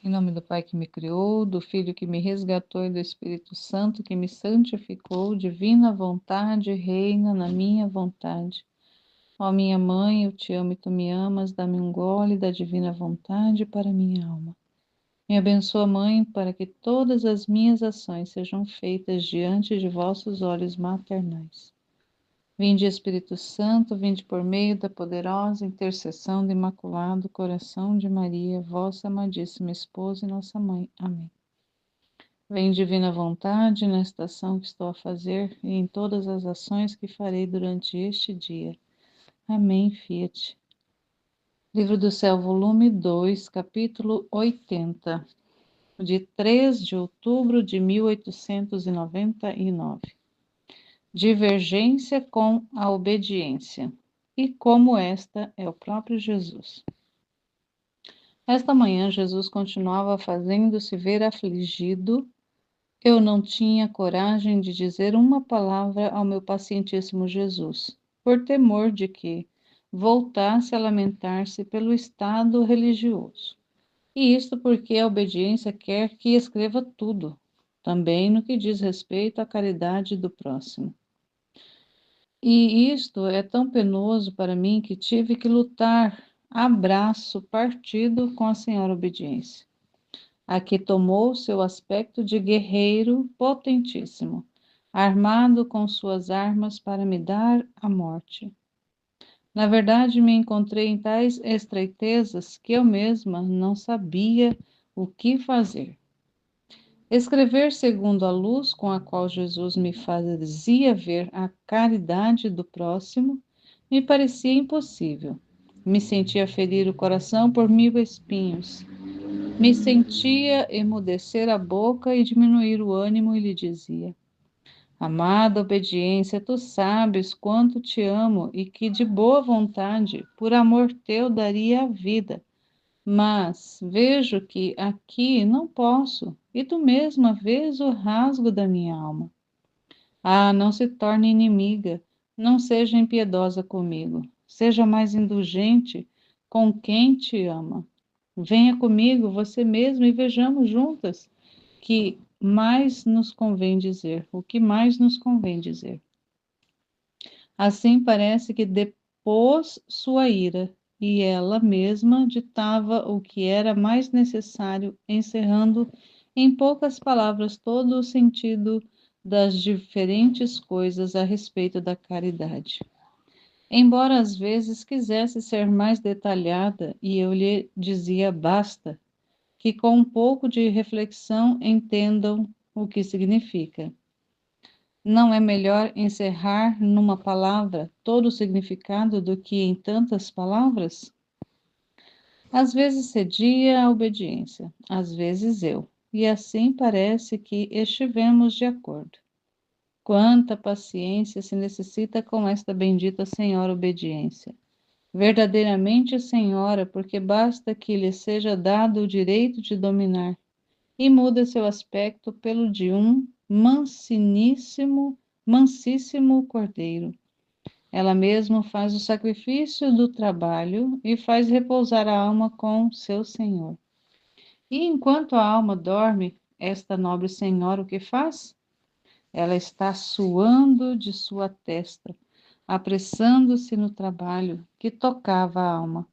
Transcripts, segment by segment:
Em nome do Pai que me criou, do Filho que me resgatou e do Espírito Santo que me santificou, divina vontade, reina na minha vontade. Ó minha mãe, eu te amo e tu me amas, dá-me um gole da divina vontade para minha alma. Me abençoa, Mãe, para que todas as minhas ações sejam feitas diante de vossos olhos maternais. Vinde, Espírito Santo, vinde por meio da poderosa intercessão do Imaculado Coração de Maria, vossa amadíssima esposa e nossa mãe. Amém. Vem divina vontade nesta ação que estou a fazer e em todas as ações que farei durante este dia. Amém, Fiat. Livro do Céu, volume 2, capítulo 80, de 3 de outubro de 1899. Divergência com a obediência. E como esta é o próprio Jesus. Esta manhã, Jesus continuava fazendo-se ver afligido. Eu não tinha coragem de dizer uma palavra ao meu pacientíssimo Jesus, por temor de que voltasse a lamentar-se pelo estado religioso. E isto porque a obediência quer que escreva tudo, também no que diz respeito à caridade do próximo. E isto é tão penoso para mim que tive que lutar a braço partido com a senhora obediência, a que tomou seu aspecto de guerreiro potentíssimo, armado com suas armas para me dar a morte. Na verdade, me encontrei em tais estreitezas que eu mesma não sabia o que fazer. Escrever segundo a luz com a qual Jesus me fazia ver a caridade do próximo me parecia impossível. Me sentia ferir o coração por 1000 espinhos. Me sentia emudecer a boca e diminuir o ânimo e lhe dizia: Amada obediência, tu sabes quanto te amo e que de boa vontade, por amor teu, daria a vida. Mas vejo que aqui não posso, e tu mesma vês o rasgo da minha alma. Ah, não se torne inimiga, não seja impiedosa comigo, seja mais indulgente com quem te ama. Venha comigo, você mesma, e vejamos juntas o que mais nos convém dizer. Assim parece que depôs sua ira, e ela mesma ditava o que era mais necessário, encerrando em poucas palavras todo o sentido das diferentes coisas a respeito da caridade. Embora às vezes quisesse ser mais detalhada, e eu lhe dizia basta, que com um pouco de reflexão entendam o que significa. Não é melhor encerrar numa palavra todo o significado do que em tantas palavras? Às vezes cedia a obediência, às vezes eu, e assim parece que estivemos de acordo. Quanta paciência se necessita com esta bendita senhora obediência. Verdadeiramente senhora, porque basta que lhe seja dado o direito de dominar, e muda seu aspecto pelo de um mansíssimo cordeiro. Ela mesma faz o sacrifício do trabalho e faz repousar a alma com seu Senhor. E enquanto a alma dorme, esta nobre senhora o que faz? Ela está suando de sua testa, apressando-se no trabalho que tocava a alma,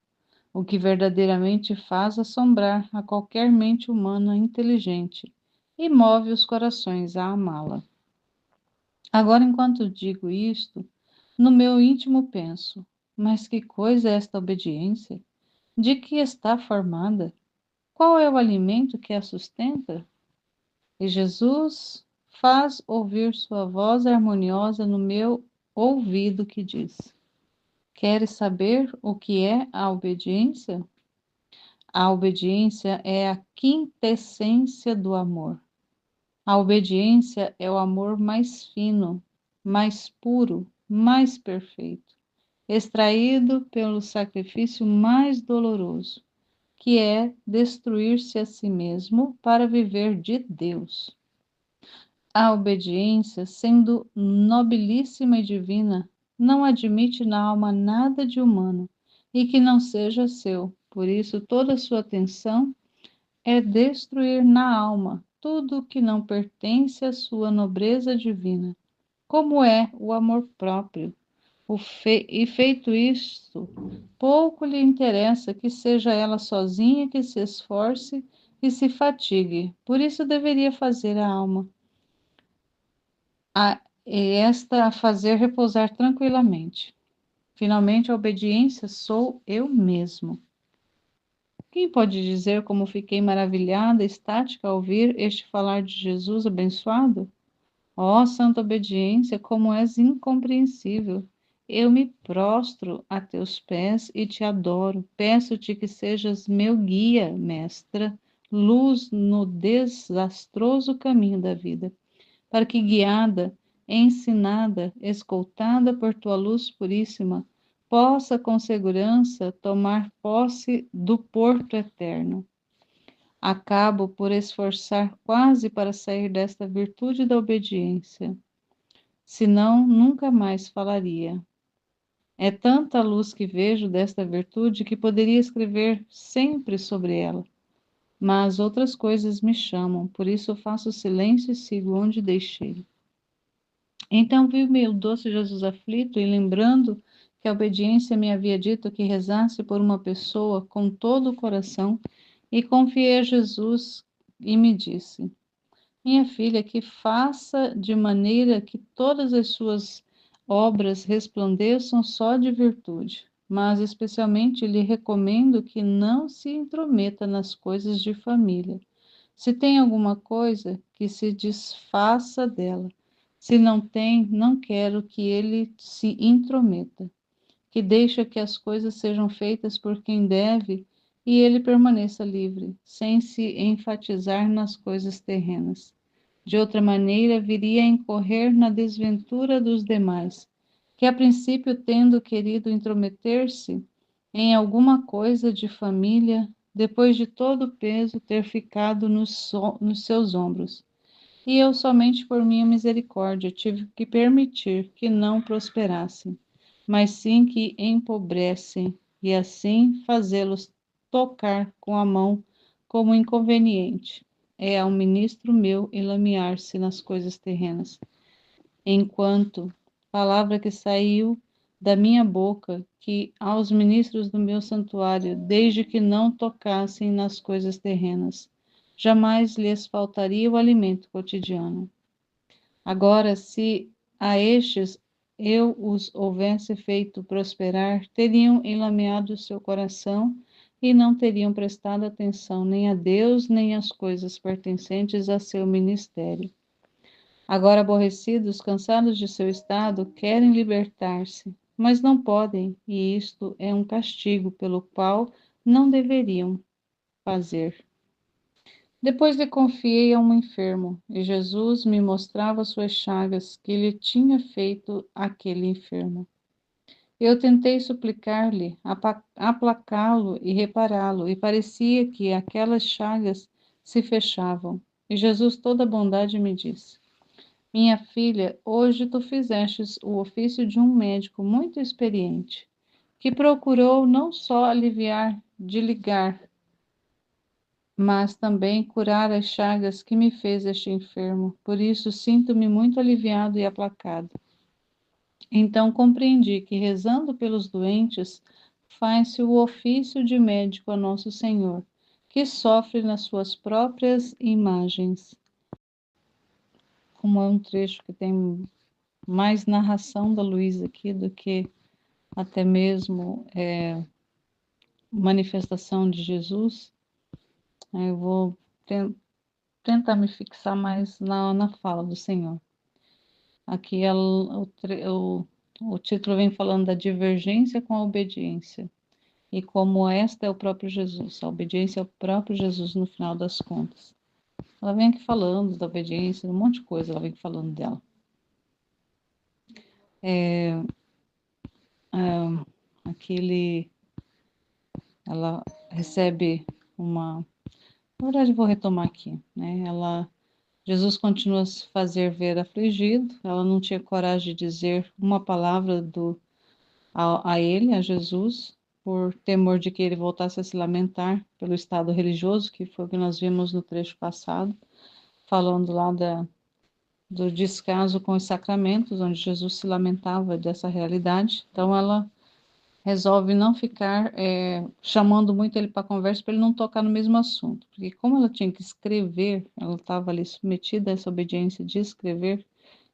o que verdadeiramente faz assombrar a qualquer mente humana inteligente e move os corações a amá-la. Agora, enquanto digo isto, no meu íntimo penso, mas que coisa é esta obediência? De que está formada? Qual é o alimento que a sustenta? E Jesus faz ouvir sua voz harmoniosa no meu ouvido que diz: Queres saber o que é a obediência? A obediência é a quintessência do amor. A obediência é o amor mais fino, mais puro, mais perfeito, extraído pelo sacrifício mais doloroso, que é destruir-se a si mesmo para viver de Deus. A obediência, sendo nobilíssima e divina, não admite na alma nada de humano e que não seja seu. Por isso, toda sua atenção é destruir na alma tudo o que não pertence à sua nobreza divina, como é o amor próprio. E feito isto, pouco lhe interessa que seja ela sozinha que se esforce e se fatigue. Por isso deveria fazer a alma, e esta a fazer repousar tranquilamente. Finalmente, a obediência sou eu mesmo. Quem pode dizer como fiquei maravilhada, estática ao ouvir este falar de Jesus abençoado? Ó santa obediência, como és incompreensível! Eu me prostro a teus pés e te adoro. Peço-te que sejas meu guia, mestra, luz no desastroso caminho da vida, para que guiada, ensinada, escoltada por tua luz puríssima, possa com segurança tomar posse do porto eterno. Acabo por esforçar quase para sair desta virtude da obediência, senão nunca mais falaria. É tanta luz que vejo desta virtude que poderia escrever sempre sobre ela, mas outras coisas me chamam, por isso faço silêncio e sigo onde deixei. Então vi meu doce Jesus aflito e lembrando que a obediência me havia dito que rezasse por uma pessoa com todo o coração, e confiei a Jesus e me disse: minha filha, que faça de maneira que todas as suas obras resplandeçam só de virtude, mas especialmente lhe recomendo que não se intrometa nas coisas de família. Se tem alguma coisa, que se desfaça dela. Se não tem, não quero que ele se intrometa. Que deixe que as coisas sejam feitas por quem deve e ele permaneça livre, sem se enfatizar nas coisas terrenas. De outra maneira, viria a incorrer na desventura dos demais, que a princípio, tendo querido intrometer-se em alguma coisa de família, depois de todo o peso ter ficado nos seus ombros. E eu somente por minha misericórdia tive que permitir que não prosperassem, mas sim que empobrecem, e assim fazê-los tocar com a mão como inconveniente. É ao ministro meu enlamear-se nas coisas terrenas, enquanto palavra que saiu da minha boca, que aos ministros do meu santuário, desde que não tocassem nas coisas terrenas, jamais lhes faltaria o alimento cotidiano. Agora, se a estes eu os houvesse feito prosperar, teriam enlameado seu coração e não teriam prestado atenção nem a Deus, nem às coisas pertencentes a seu ministério. Agora, aborrecidos, cansados de seu estado, querem libertar-se, mas não podem, e isto é um castigo pelo qual não deveriam fazer. Depois lhe confiei a um enfermo, e Jesus me mostrava suas chagas que lhe tinha feito aquele enfermo. Eu tentei suplicar-lhe, aplacá-lo e repará-lo, e parecia que aquelas chagas se fechavam. E Jesus, toda bondade, me disse: minha filha, hoje tu fizestes o ofício de um médico muito experiente, que procurou não só aliviar de ligar, mas também curar as chagas que me fez este enfermo. Por isso sinto-me muito aliviado e aplacado. Então compreendi que rezando pelos doentes faz-se o ofício de médico a Nosso Senhor, que sofre nas suas próprias imagens. Como é um trecho que tem mais narração da Luísa aqui do que até mesmo manifestação de Jesus, eu vou tentar me fixar mais na fala do Senhor. Aqui o título vem falando da divergência com a obediência e como esta é o próprio Jesus, a obediência é o próprio Jesus no final das contas. Ela vem aqui falando da obediência, um monte de coisa ela vem falando dela. Ela recebe uma... Na verdade, eu vou retomar aqui, né? Jesus continua a se fazer ver afligido, ela não tinha coragem de dizer uma palavra a ele, a Jesus, por temor de que ele voltasse a se lamentar pelo estado religioso, que foi o que nós vimos no trecho passado, falando lá do descaso com os sacramentos, onde Jesus se lamentava dessa realidade. Então, ela resolve não ficar chamando muito ele para conversa, para ele não tocar no mesmo assunto. Porque como ela tinha que escrever, ela estava ali submetida a essa obediência de escrever,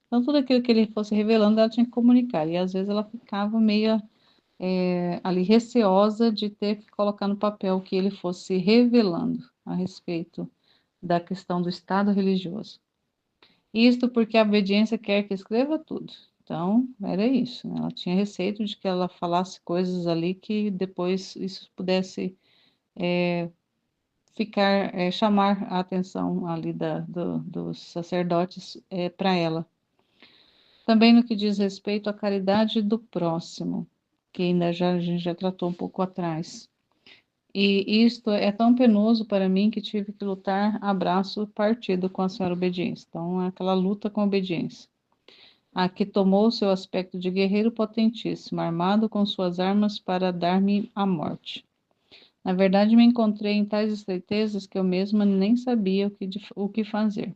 então tudo aquilo que ele fosse revelando, ela tinha que comunicar. E às vezes ela ficava meio ali receosa de ter que colocar no papel o que ele fosse revelando a respeito da questão do estado religioso. Isto porque a obediência quer que escreva tudo. Então, era isso, né? Ela tinha receio de que ela falasse coisas ali que depois isso pudesse chamar a atenção ali dos sacerdotes para ela. Também no que diz respeito à caridade do próximo, que a gente já tratou um pouco atrás. E isto é tão penoso para mim que tive que lutar a braço partido com a senhora obediência. Então, é aquela luta com a obediência. A que tomou seu aspecto de guerreiro potentíssimo, armado com suas armas para dar-me a morte. Na verdade, me encontrei em tais estreitezas que eu mesma nem sabia o que fazer.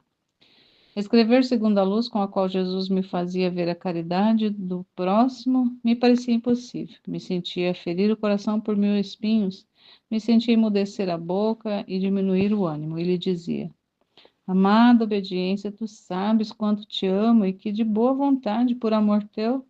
Escrever segundo a luz com a qual Jesus me fazia ver a caridade do próximo me parecia impossível. Me sentia ferir o coração por 1000 espinhos, me sentia emudecer a boca e diminuir o ânimo. E lhe dizia: Amada obediência, tu sabes quanto te amo e que de boa vontade, por amor teu,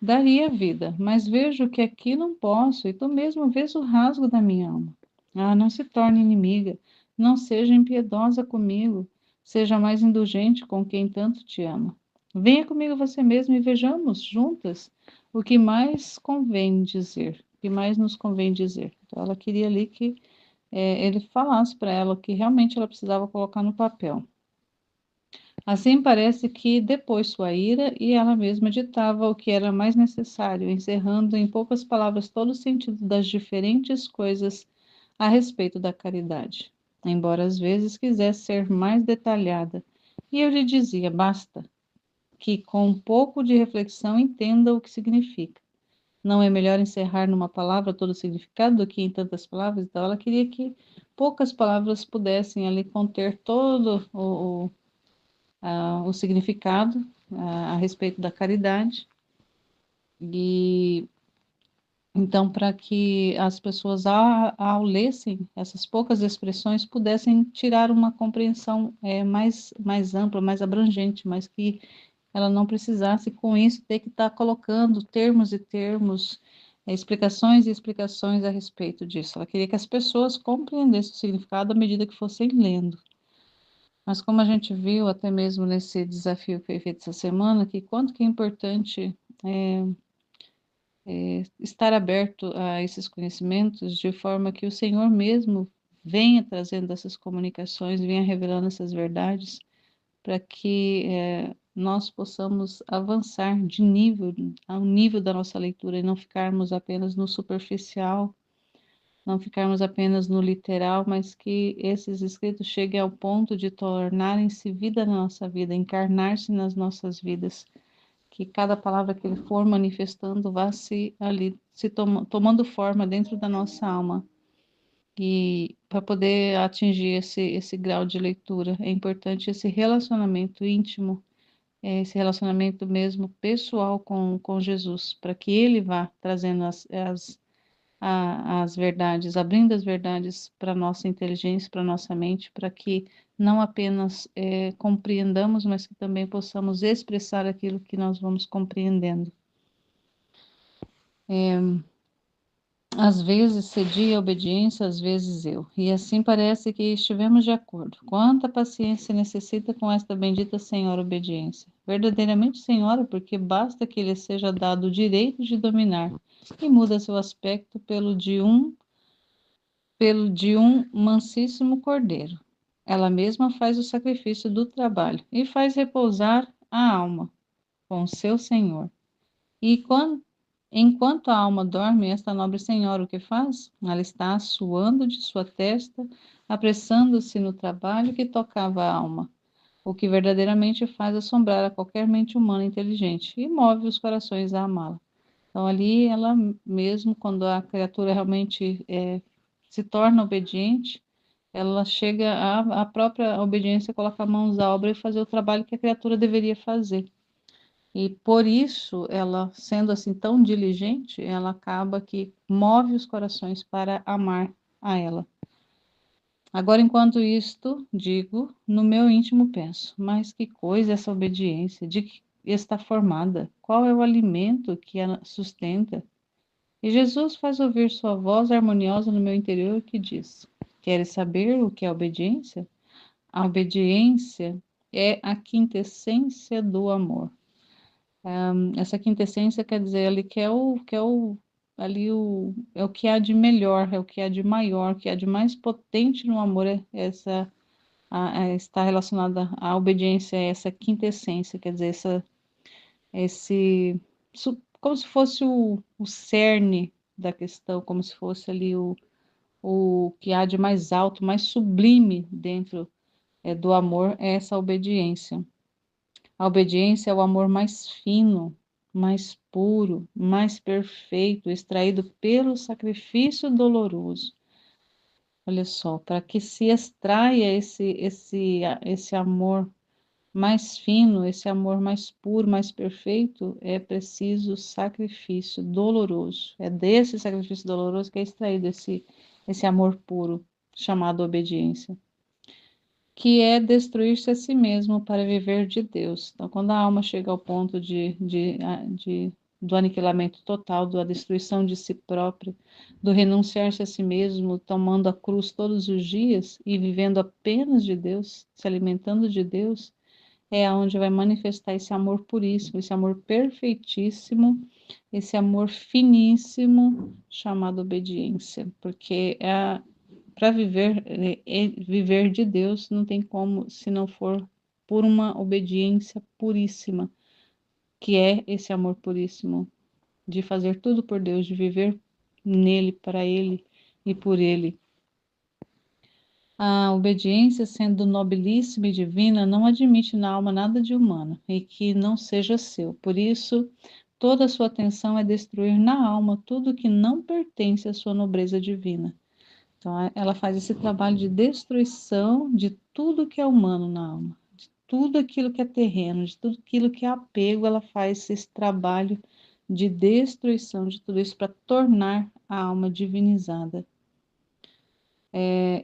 daria a vida, mas vejo que aqui não posso, e tu mesmo vês o rasgo da minha alma. Ah, não se torne inimiga, não seja impiedosa comigo, seja mais indulgente com quem tanto te ama. Venha comigo você mesmo e vejamos juntas o que mais convém dizer, o que mais nos convém dizer. Então, ela queria ali que ele falasse para ela o que realmente ela precisava colocar no papel. Assim parece que depois sua ira e ela mesma ditava o que era mais necessário, encerrando em poucas palavras todo o sentido das diferentes coisas a respeito da caridade, embora às vezes quisesse ser mais detalhada. E eu lhe dizia, basta, que com um pouco de reflexão entenda o que significa. Não é melhor encerrar numa palavra todo o significado do que em tantas palavras? Então ela queria que poucas palavras pudessem ali conter todo o significado a respeito da caridade. E então, para que as pessoas, ao lessem essas poucas expressões, pudessem tirar uma compreensão mais ampla, mais abrangente, mas que ela não precisasse, com isso, ter que estar colocando termos e termos, explicações e explicações a respeito disso. Ela queria que as pessoas compreendessem o significado à medida que fossem lendo. Mas como a gente viu até mesmo nesse desafio que foi feito essa semana, que quanto que é importante estar aberto a esses conhecimentos, de forma que o Senhor mesmo venha trazendo essas comunicações, venha revelando essas verdades, para que nós possamos avançar de nível, ao nível da nossa leitura, e não ficarmos apenas no superficial, não ficarmos apenas no literal, mas que esses escritos cheguem ao ponto de tornarem-se vida na nossa vida, encarnar-se nas nossas vidas, que cada palavra que ele for manifestando vá tomando forma dentro da nossa alma. E para poder atingir esse grau de leitura, é importante esse relacionamento íntimo, esse relacionamento mesmo pessoal com Jesus, para que ele vá trazendo as verdades, abrindo as verdades para a nossa inteligência, para a nossa mente, para que não apenas compreendamos, mas que também possamos expressar aquilo que nós vamos compreendendo. Às vezes cedia a obediência, às vezes eu, e assim parece que estivemos de acordo. Quanta paciência necessita com esta bendita senhora obediência. Verdadeiramente senhora, porque basta que lhe seja dado o direito de dominar, e muda seu aspecto pelo de um mansíssimo cordeiro. Ela mesma faz o sacrifício do trabalho e faz repousar a alma com seu Senhor. E enquanto a alma dorme, esta nobre senhora o que faz? Ela está suando de sua testa, apressando-se no trabalho que tocava a alma, o que verdadeiramente faz assombrar a qualquer mente humana inteligente e move os corações a amá-la. Então, ali, ela mesmo, quando a criatura realmente se torna obediente, ela chega à própria obediência, colocar mãos à obra e fazer o trabalho que a criatura deveria fazer. E por isso, ela sendo assim tão diligente, ela acaba que move os corações para amar a ela. Agora, enquanto isto, digo, no meu íntimo penso, mas que coisa essa obediência, de que está formada? Qual é o alimento que a sustenta? E Jesus faz ouvir sua voz harmoniosa no meu interior que diz: Queres saber o que é obediência? A obediência é a quintessência do amor. Essa quintessência quer dizer ali é o que há de melhor, é o que há de maior, o que há de mais potente no amor, está relacionada à obediência, a essa quintessência, quer dizer, como se fosse o cerne da questão, como se fosse ali o que há de mais alto, mais sublime dentro do amor, é essa obediência. A obediência é o amor mais fino, mais puro, mais perfeito, extraído pelo sacrifício doloroso. Olha só, para que se extraia esse amor mais fino, esse amor mais puro, mais perfeito, é preciso sacrifício doloroso. É desse sacrifício doloroso que é extraído esse amor puro, chamado obediência, que é destruir-se a si mesmo para viver de Deus. Então, quando a alma chega ao ponto do aniquilamento total, da destruição de si própria, do renunciar-se a si mesmo, tomando a cruz todos os dias e vivendo apenas de Deus, se alimentando de Deus, é onde vai manifestar esse amor puríssimo, esse amor perfeitíssimo, esse amor finíssimo, chamado obediência, porque para viver de Deus não tem como se não for por uma obediência puríssima, que é esse amor puríssimo, de fazer tudo por Deus, de viver nele, para Ele e por Ele. A obediência, sendo nobilíssima e divina, não admite na alma nada de humano e que não seja seu. Por isso, toda a sua atenção é destruir na alma tudo que não pertence à sua nobreza divina. Então, ela faz esse trabalho de destruição de tudo que é humano na alma, de tudo aquilo que é terreno, de tudo aquilo que é apego, ela faz esse trabalho de destruição de tudo isso para tornar a alma divinizada.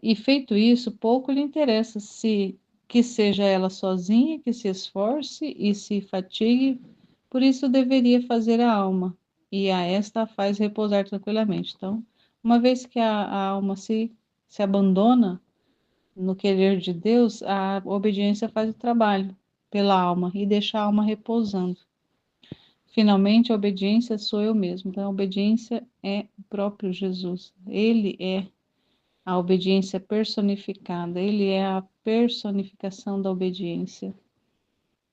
E feito isso, pouco lhe interessa se que seja ela sozinha, que se esforce e se fatigue, por isso deveria fazer a alma, e a esta a faz repousar tranquilamente. Então, uma vez que a alma se abandona no querer de Deus, a obediência faz o trabalho pela alma e deixa a alma repousando. Finalmente, a obediência sou eu mesmo. Então, a obediência é o próprio Jesus. Ele é a obediência personificada, ele é a personificação da obediência.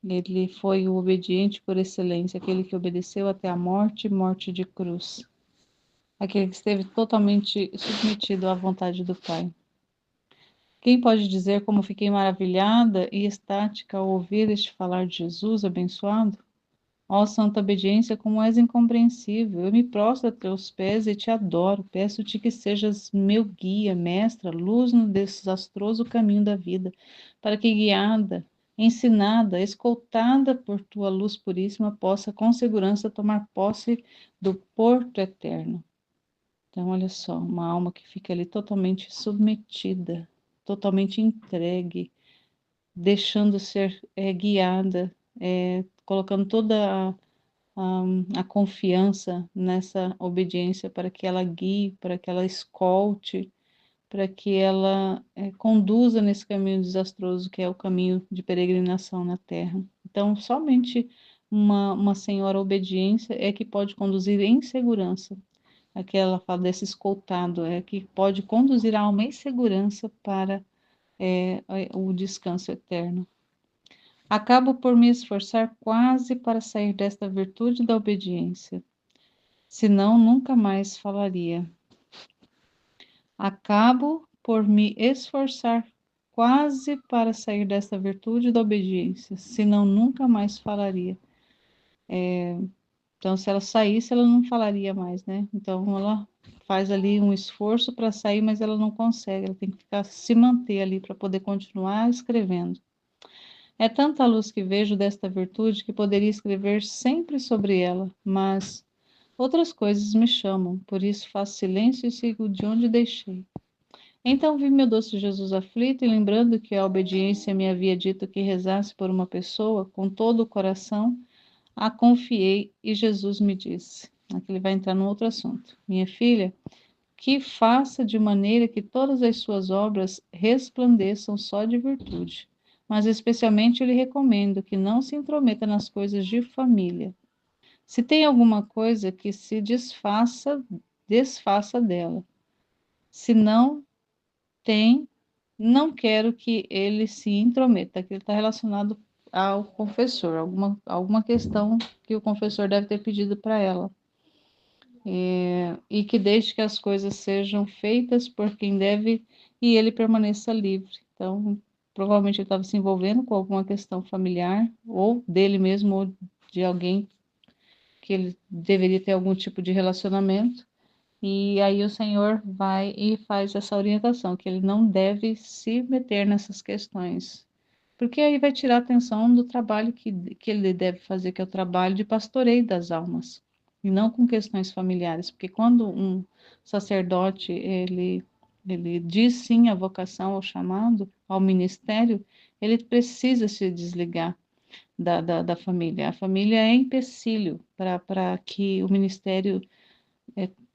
Ele foi o obediente por excelência, aquele que obedeceu até a morte, morte de cruz. Aquele que esteve totalmente submetido à vontade do Pai. Quem pode dizer como fiquei maravilhada e estática ao ouvir este falar de Jesus abençoado? Ó santa obediência, como és incompreensível. Eu me prostro a teus pés e te adoro. Peço-te que sejas meu guia, mestra, luz no desastroso caminho da vida, para que guiada, ensinada, escoltada por tua luz puríssima, possa com segurança tomar posse do porto eterno. Então, olha só, uma alma que fica ali totalmente submetida, totalmente entregue, deixando ser guiada, colocando toda a confiança nessa obediência para que ela guie, para que ela escolte, para que ela conduza nesse caminho desastroso que é o caminho de peregrinação na terra. Então, somente uma senhora obediência é que pode conduzir em segurança. Aqui ela fala desse escoltado, é que pode conduzir a alma em segurança para o descanso eterno. Acabo por me esforçar quase para sair desta virtude da obediência, senão nunca mais falaria. Acabo por me esforçar quase para sair desta virtude da obediência, senão nunca mais falaria. Então, se ela saísse, ela não falaria mais, né? Então, ela faz ali um esforço para sair, mas ela não consegue, ela tem que ficar, se manter ali para poder continuar escrevendo. É tanta luz que vejo desta virtude que poderia escrever sempre sobre ela, mas outras coisas me chamam, por isso faço silêncio e sigo de onde deixei. Então vi meu doce Jesus aflito e lembrando que a obediência me havia dito que rezasse por uma pessoa com todo o coração, a confiei e Jesus me disse. Aqui ele vai entrar num outro assunto. Minha filha, que faça de maneira que todas as suas obras resplandeçam só de virtude. Mas especialmente eu lhe recomendo que não se intrometa nas coisas de família. Se tem alguma coisa que se desfaça, desfaça dela. Se não tem, não quero que ele se intrometa, que ele está relacionado ao confessor, alguma questão que o confessor deve ter pedido para ela. E que deixe que as coisas sejam feitas por quem deve e ele permaneça livre. Então, provavelmente ele estava se envolvendo com alguma questão familiar, ou dele mesmo, ou de alguém que ele deveria ter algum tipo de relacionamento. E aí o Senhor vai e faz essa orientação, que ele não deve se meter nessas questões. Porque aí vai tirar a atenção do trabalho que ele deve fazer, que é o trabalho de pastoreio das almas, e não com questões familiares. Porque quando um sacerdote, ele diz sim à vocação, ao chamado, ao ministério, ele precisa se desligar da família. A família é empecilho para que o ministério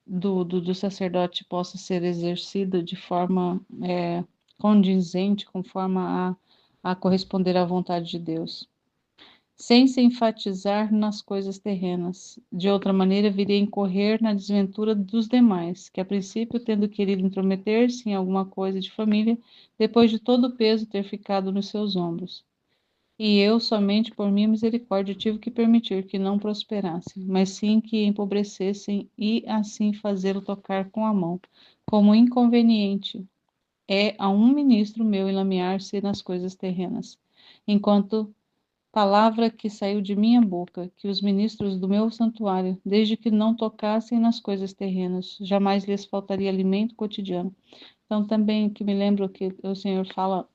do sacerdote possa ser exercido de forma condizente, com forma a corresponder à vontade de Deus, sem se enfatizar nas coisas terrenas. De outra maneira, viria a incorrer na desventura dos demais, que a princípio, tendo querido intrometer-se em alguma coisa de família, depois de todo o peso ter ficado nos seus ombros. E eu, somente por minha misericórdia, tive que permitir que não prosperassem, mas sim que empobrecessem e assim fazê-lo tocar com a mão, como inconveniente é a um ministro meu enlamear-se nas coisas terrenas, enquanto palavra que saiu de minha boca, que os ministros do meu santuário, desde que não tocassem nas coisas terrenas, jamais lhes faltaria alimento cotidiano. Então, também que me lembro que o Senhor fala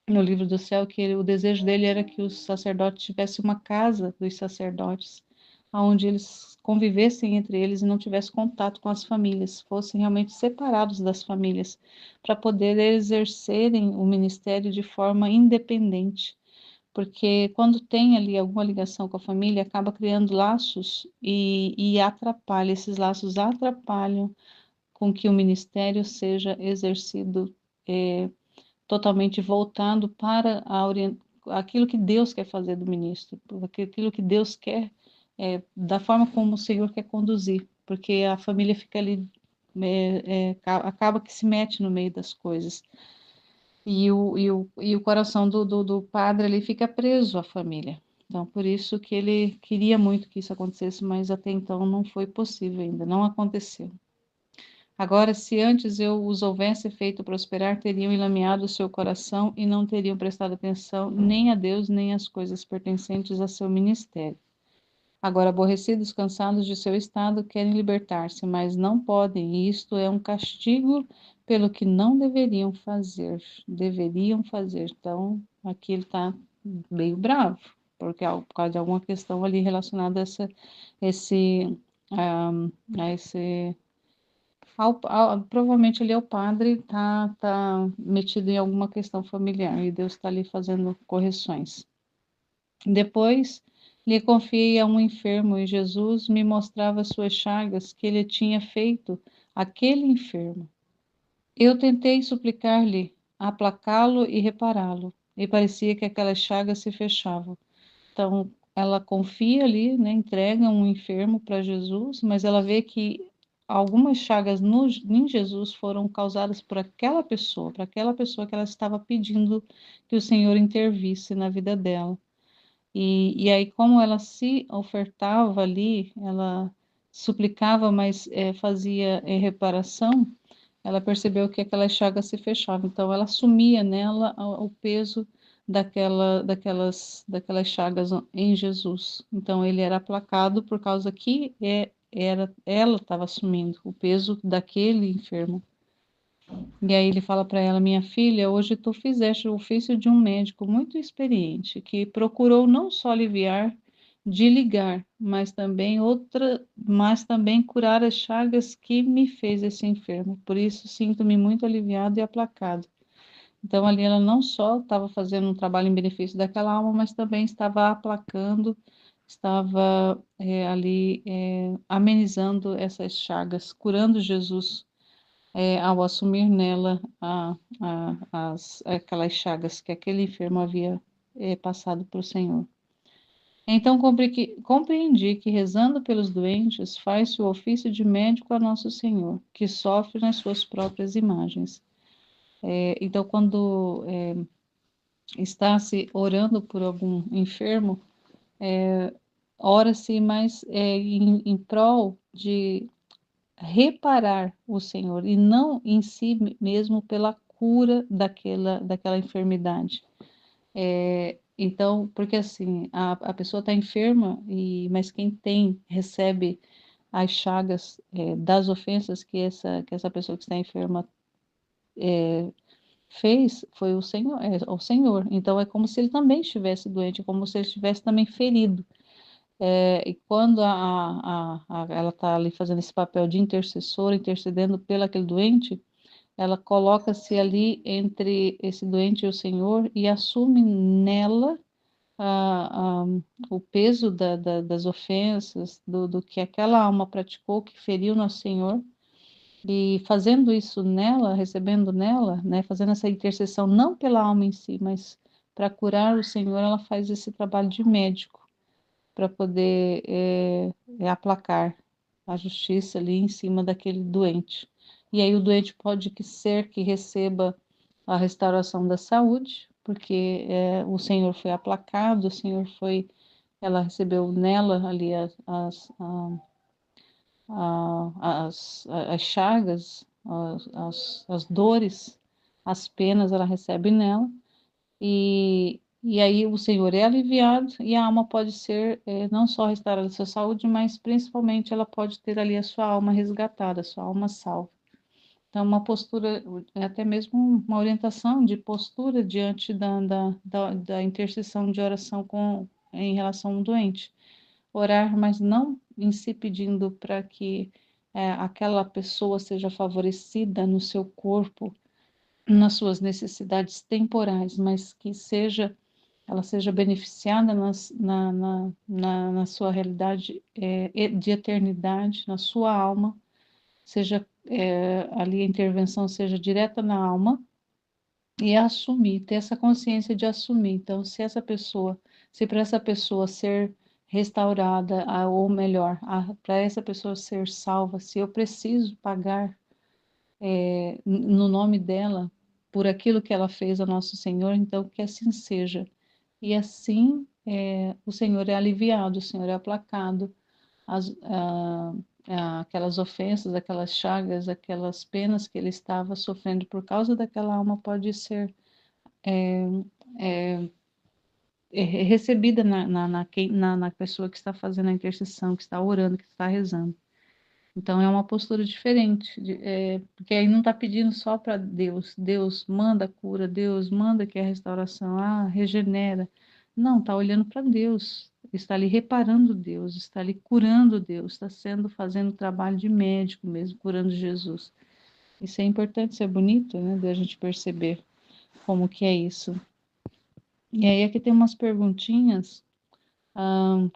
no livro do céu que o desejo dele era que os sacerdotes tivessem uma casa dos sacerdotes, onde eles convivessem entre eles e não tivessem contato com as famílias, fossem realmente separados das famílias, para poder exercerem o ministério de forma independente. Porque quando tem ali alguma ligação com a família, acaba criando laços e atrapalha, esses laços atrapalham com que o ministério seja exercido totalmente voltado para aquilo que Deus quer fazer do ministro, aquilo que Deus quer, da forma como o Senhor quer conduzir, porque a família fica ali, acaba que se mete no meio das coisas. E o coração do padre ali fica preso à família. Então, por isso que ele queria muito que isso acontecesse, mas até então não foi possível ainda, não aconteceu. Agora, se antes eu os houvesse feito prosperar, teriam enlameado o seu coração e não teriam prestado atenção nem a Deus, nem às coisas pertencentes a seu ministério. Agora, aborrecidos, cansados de seu estado, querem libertar-se, mas não podem, e isto é um castigo pelo que não deveriam fazer. Deveriam fazer. Então, aqui ele está meio bravo, porque por causa de alguma questão ali relacionada a esse, a esse provavelmente ele é o padre, tá metido em alguma questão familiar e Deus está ali fazendo correções. Depois lhe confiei a um enfermo e Jesus me mostrava suas chagas que ele tinha feito aquele enfermo. Eu tentei suplicar-lhe, aplacá-lo e repará-lo, e parecia que aquelas chagas se fechavam. Então, ela confia ali, né, entrega um enfermo para Jesus, mas ela vê que algumas chagas em Jesus foram causadas por aquela pessoa, para aquela pessoa que ela estava pedindo que o Senhor intervisse na vida dela. E aí, como ela se ofertava ali, ela suplicava, mas fazia reparação, ela percebeu que aquela chaga se fechava. Então, ela assumia nela o peso daquelas chagas em Jesus. Então ele era aplacado por causa que ela estava assumindo o peso daquele enfermo. E aí ele fala para ela: minha filha, hoje tu fizeste o ofício de um médico muito experiente, que procurou não só aliviar de ligar, mas também curar as chagas que me fez esse enfermo. Por isso sinto-me muito aliviado e aplacado. Então ali ela não só estava fazendo um trabalho em benefício daquela alma, mas também estava aplacando, estava ali amenizando essas chagas, curando Jesus ao assumir nela aquelas chagas que aquele enfermo havia passado para o Senhor. Então compreendi que rezando pelos doentes faz-se o ofício de médico a Nosso Senhor, que sofre nas suas próprias imagens. Então, quando está se orando por algum enfermo, ora-se mais em prol de reparar o Senhor e não em si mesmo pela cura daquela enfermidade. Então, porque assim, a pessoa está enferma, mas quem recebe as chagas das ofensas que essa pessoa que está enferma fez, foi o Senhor. Então, é como se ele também estivesse doente, é como se ele estivesse também ferido. E quando ela está ali fazendo esse papel de intercessora, intercedendo pelo aquele doente, ela coloca-se ali entre esse doente e o Senhor e assume nela a, a, o peso das ofensas, do que aquela alma praticou, que feriu Nosso Senhor, e fazendo isso nela, recebendo nela, né, fazendo essa intercessão não pela alma em si, mas para curar o Senhor, ela faz esse trabalho de médico para poder aplacar a justiça ali em cima daquele doente. E aí o doente pode ser que receba a restauração da saúde, porque o Senhor foi aplacado, ela recebeu nela ali as chagas, as dores, as penas, ela recebe nela, e aí o Senhor é aliviado e a alma pode ser não só restaurada a sua saúde, mas principalmente ela pode ter ali a sua alma resgatada, a sua alma salva. Então, uma postura, até mesmo uma orientação de postura diante da intercessão de oração em relação ao doente. Orar, mas não em si pedindo para que aquela pessoa seja favorecida no seu corpo, nas suas necessidades temporais, mas que ela seja beneficiada na sua realidade de eternidade, na sua alma, seja ali a intervenção seja direta na alma e assumir, ter essa consciência de assumir. Então, se para essa pessoa ser restaurada, ou melhor, para essa pessoa ser salva, se eu preciso pagar no nome dela por aquilo que ela fez ao nosso Senhor, então que assim seja. E assim o Senhor é aliviado, o Senhor é aplacado, aquelas ofensas, aquelas chagas, aquelas penas que ele estava sofrendo por causa daquela alma pode ser recebida na pessoa que está fazendo a intercessão, que está orando, que está rezando. Então é uma postura diferente, porque aí não está pedindo só para Deus, Deus manda a cura, Deus manda que a restauração, regenera. Não, está olhando para Deus, está ali reparando Deus, está ali curando Deus, está fazendo trabalho de médico mesmo, curando Jesus. Isso é importante, isso é bonito, né, de a gente perceber como que é isso. E aí aqui tem umas perguntinhas.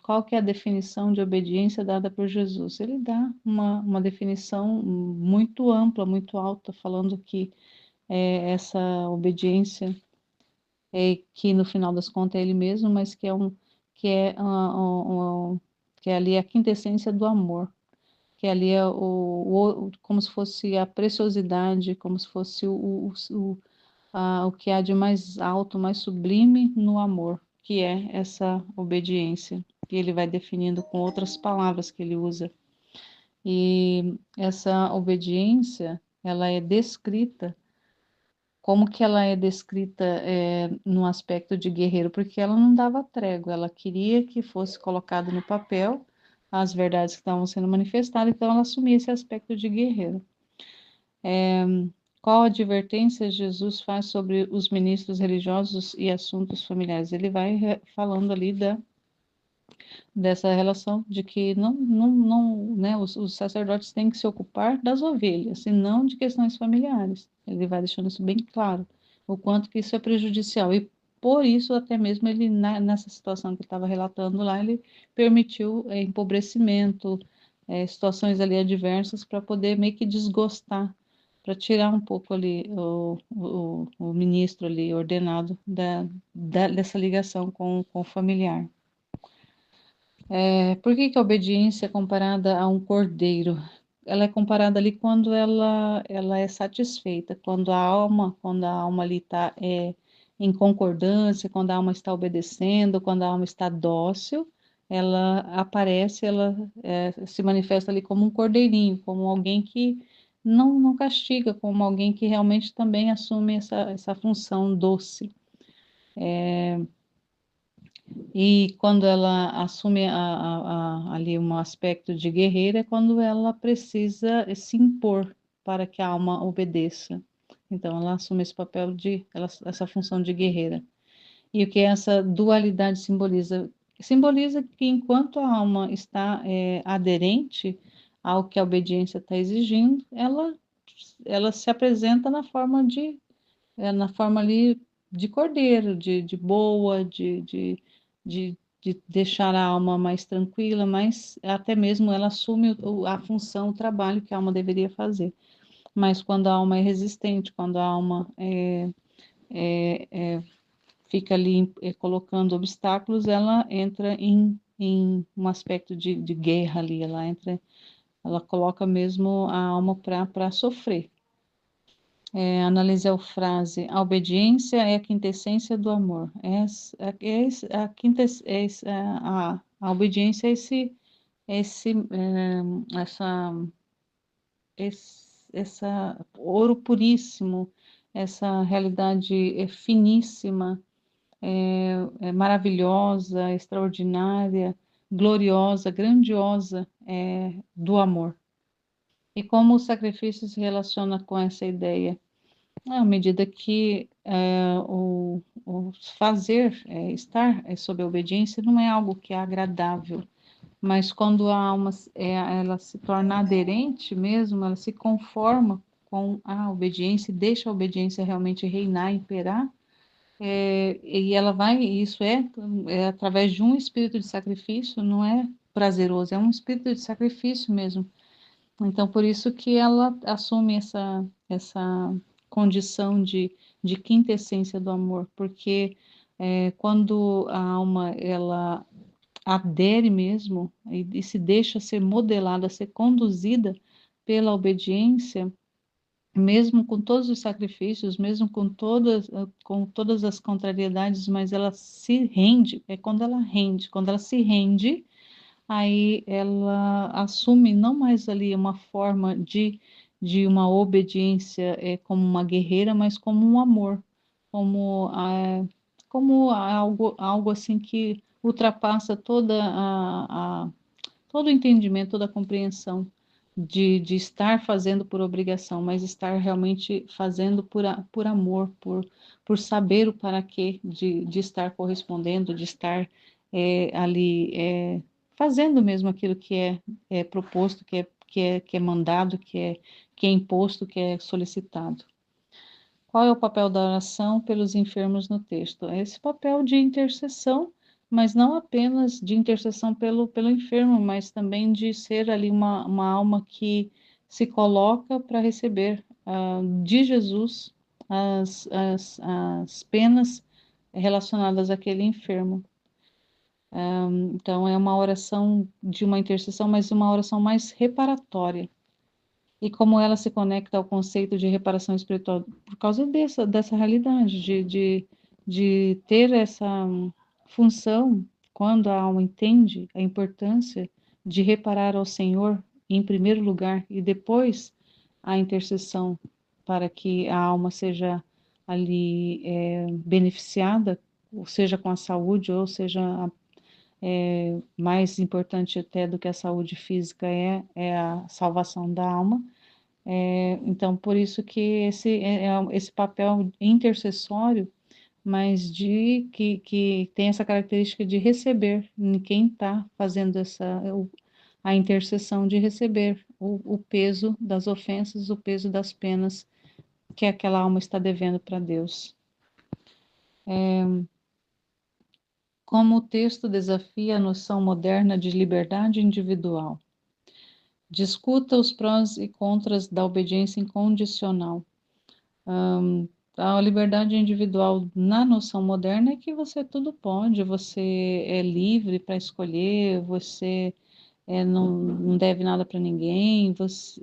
Qual que é a definição de obediência dada por Jesus? Ele dá uma definição muito ampla, muito alta, falando que essa obediência que no final das contas é ele mesmo, mas que é, que é ali a quintessência do amor, que ali é como se fosse a preciosidade, como se fosse o que há de mais alto, mais sublime no amor, que é essa obediência, que ele vai definindo com outras palavras que ele usa. E essa obediência, ela é descrita como que ela é descrita no aspecto de guerreiro? Porque ela não dava trégua, ela queria que fosse colocado no papel as verdades que estavam sendo manifestadas, então ela assumia esse aspecto de guerreiro. Qual advertência Jesus faz sobre os ministros religiosos e assuntos familiares? Ele vai falando ali dessa relação de que não, né, os sacerdotes têm que se ocupar das ovelhas e não de questões familiares. Ele vai deixando isso bem claro, o quanto que isso é prejudicial. E por isso, até mesmo ele, nessa situação que ele estava relatando lá, ele permitiu empobrecimento, situações ali adversas para poder meio que desgostar, para tirar um pouco ali o ministro ali ordenado dessa ligação com o familiar. Por que que a obediência é comparada a um cordeiro? Ela é comparada ali quando ela é satisfeita, quando a alma ali está em concordância, quando a alma está obedecendo, quando a alma está dócil, ela aparece, ela se manifesta ali como um cordeirinho, como alguém que não castiga, como alguém que realmente também assume essa função doce. E quando ela assume ali um aspecto de guerreira, é quando ela precisa se impor para que a alma obedeça. Então, ela assume esse papel essa função de guerreira. E o que essa dualidade simboliza? Simboliza que enquanto a alma está aderente ao que a obediência está exigindo, ela se apresenta na forma ali de cordeiro, de boa, de deixar a alma mais tranquila, mas até mesmo ela assume a função, o trabalho que a alma deveria fazer. Mas quando a alma é resistente, quando a alma fica ali colocando obstáculos, ela entra em um aspecto de guerra ali, ela coloca mesmo a alma para sofrer. Analise a frase. A obediência é a quintessência do amor. A obediência é esse, essa ouro puríssimo, essa realidade finíssima, maravilhosa, extraordinária, gloriosa, grandiosa do amor. E como o sacrifício se relaciona com essa ideia? À medida que o fazer, estar sob a obediência, não é algo que é agradável, mas quando a alma ela se torna aderente mesmo, ela se conforma com a obediência e deixa a obediência realmente reinar, imperar, e ela vai, isso é através de um espírito de sacrifício, não é prazeroso, é um espírito de sacrifício mesmo. Então, por isso que ela assume essa condição de quintessência do amor, porque quando a alma ela adere mesmo e se deixa ser modelada, ser conduzida pela obediência, mesmo com todos os sacrifícios, mesmo com todas as contrariedades, mas ela se rende, é quando ela se rende, aí ela assume não mais ali uma forma de uma obediência como uma guerreira, mas como um amor, como, como algo assim que ultrapassa todo o entendimento, toda a compreensão de estar fazendo por obrigação, mas estar realmente fazendo por amor, por saber o para quê de estar correspondendo, de estar ali fazendo mesmo aquilo que é proposto, que é mandado, que é imposto, que é solicitado. Qual é o papel da oração pelos enfermos no texto? É esse papel de intercessão, mas não apenas de intercessão pelo enfermo, mas também de ser ali uma alma que se coloca para receber de Jesus as penas relacionadas àquele enfermo. Então, é uma oração de uma intercessão, mas uma oração mais reparatória. E como ela se conecta ao conceito de reparação espiritual? Por causa dessa realidade, de ter essa função, quando a alma entende a importância de reparar ao Senhor em primeiro lugar e depois a intercessão para que a alma seja ali beneficiada, ou seja, com a saúde, ou seja, mais importante até do que a saúde física é a salvação da alma. Então, por isso que esse papel intercessório, mas que tem essa característica de receber, quem está fazendo a intercessão de receber o peso das ofensas, o peso das penas que aquela alma está devendo para Deus. Como o texto desafia a noção moderna de liberdade individual. Discuta os prós e contras da obediência incondicional. A liberdade individual na noção moderna é que você tudo pode, você é livre para escolher, você não deve nada para ninguém, você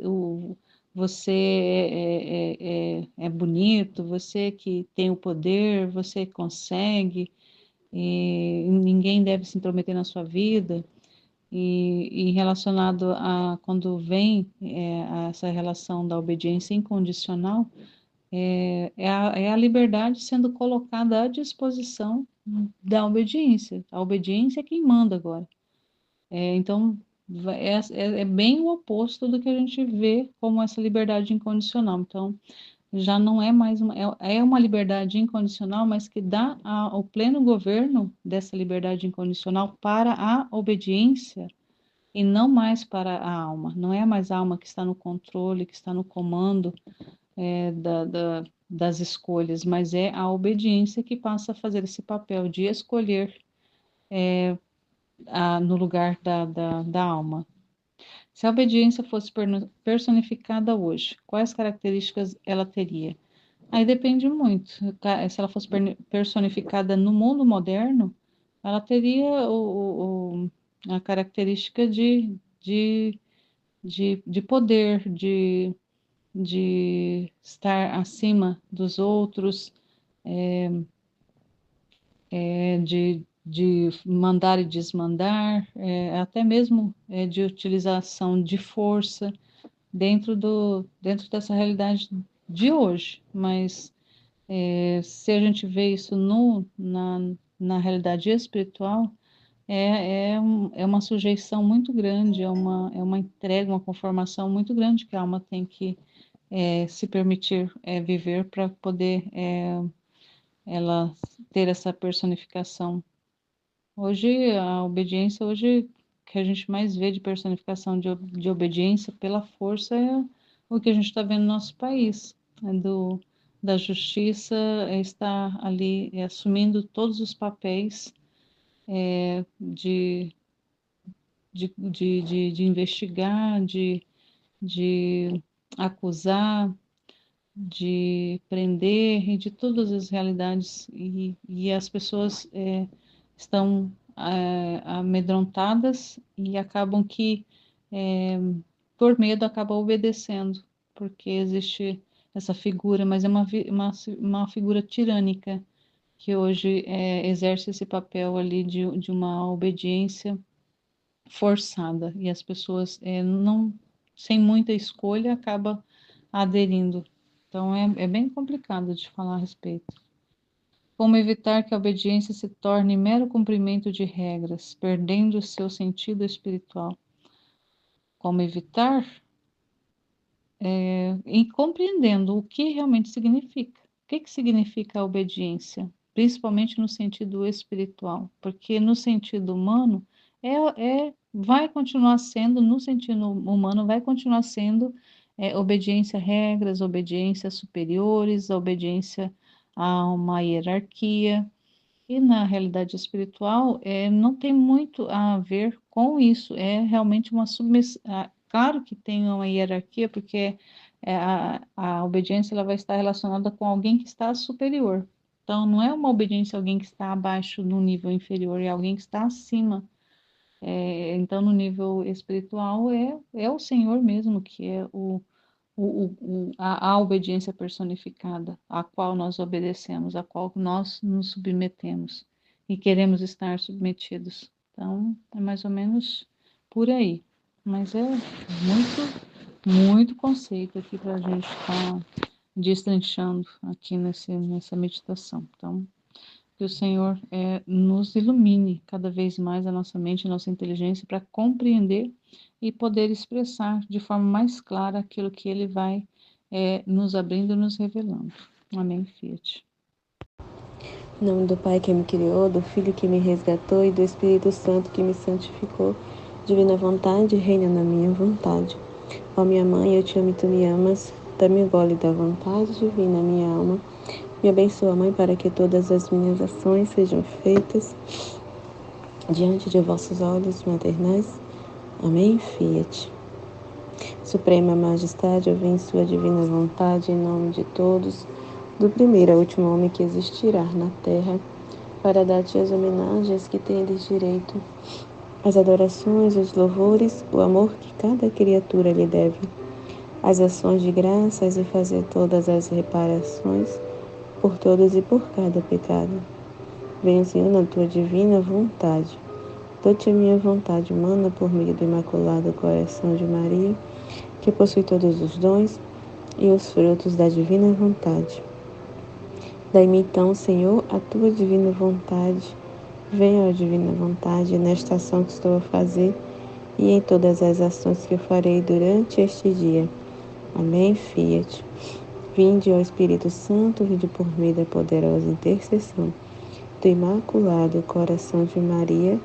é bonito, você que tem o poder, você consegue, e ninguém deve se intrometer na sua vida. E relacionado a quando vem a essa relação da obediência incondicional, é a liberdade sendo colocada à disposição da obediência. A obediência é quem manda agora. Então, é bem o oposto do que a gente vê como essa liberdade incondicional. Então, já não é mais é uma liberdade incondicional, mas que dá o pleno governo dessa liberdade incondicional para a obediência e não mais para a alma. Não é mais a alma que está no controle, que está no comando das escolhas, mas é a obediência que passa a fazer esse papel de escolher no lugar da alma. Se a obediência fosse personificada hoje, quais características ela teria? Aí depende muito. Se ela fosse personificada no mundo moderno, ela teria a característica de poder, de estar acima dos outros, de mandar e desmandar, até mesmo de utilização de força dentro dessa realidade de hoje. Mas se a gente vê isso na realidade espiritual, é uma sujeição muito grande, é uma entrega, uma conformação muito grande que a alma tem que se permitir viver para poder ela ter essa personificação. Hoje, a obediência, hoje, que a gente mais vê de personificação de obediência pela força é o que a gente está vendo no nosso país, da justiça está ali assumindo todos os papéis de, de investigar, de acusar, de prender e de todas as realidades e as pessoas estão amedrontadas e acabam que por medo acabam obedecendo porque existe essa figura, mas é uma figura tirânica que hoje exerce esse papel ali de uma obediência forçada e as pessoas não sem muita escolha acaba aderindo. Então é bem complicado de falar a respeito. Como evitar que a obediência se torne mero cumprimento de regras, perdendo o seu sentido espiritual? Como evitar? E compreendendo o que realmente significa. O que significa a obediência? Principalmente no sentido espiritual, porque no sentido humano vai continuar sendo, no sentido humano, vai continuar sendo obediência a regras, obediência a superiores, obediência a uma hierarquia. E na realidade espiritual, não tem muito a ver com isso, é realmente uma submissão. Claro que tem uma hierarquia, porque a obediência ela vai estar relacionada com alguém que está superior. Então, não é uma obediência a alguém que está abaixo no nível inferior, é alguém que está acima. Então, no nível espiritual, é o Senhor mesmo, que é a obediência personificada, a qual nós obedecemos, a qual nós nos submetemos e queremos estar submetidos. Então, é mais ou menos por aí. Mas é muito, muito conceito aqui para a gente estar destrinchando aqui nessa meditação. Então, que o Senhor nos ilumine cada vez mais a nossa mente, a nossa inteligência para compreender e poder expressar de forma mais clara aquilo que Ele vai nos abrindo e nos revelando. Amém, Fiat. Em nome do Pai que me criou, do Filho que me resgatou e do Espírito Santo que me santificou, divina vontade, reina na minha vontade. Ó minha mãe, eu te amo e tu me amas, dá-me o gole da vontade divina, minha alma. Me abençoa, Mãe, para que todas as minhas ações sejam feitas diante de vossos olhos maternais. Amém, Fiat. Suprema Majestade, eu venho em sua divina vontade, em nome de todos, do primeiro ao último homem que existirá na terra, para dar-te as homenagens que tendes direito, as adorações, os louvores, o amor que cada criatura lhe deve, as ações de graças e fazer todas as reparações por todos e por cada pecado. Venho, Senhor, na tua divina vontade. Dou-te a minha vontade humana por meio do Imaculado Coração de Maria, que possui todos os dons e os frutos da divina vontade. Dai-me então, Senhor, a tua divina vontade. Venha, ó divina vontade, nesta ação que estou a fazer e em todas as ações que eu farei durante este dia. Amém, Fiat. Vinde, ó Espírito Santo, vinde por meio da poderosa intercessão do Imaculado Coração de Maria,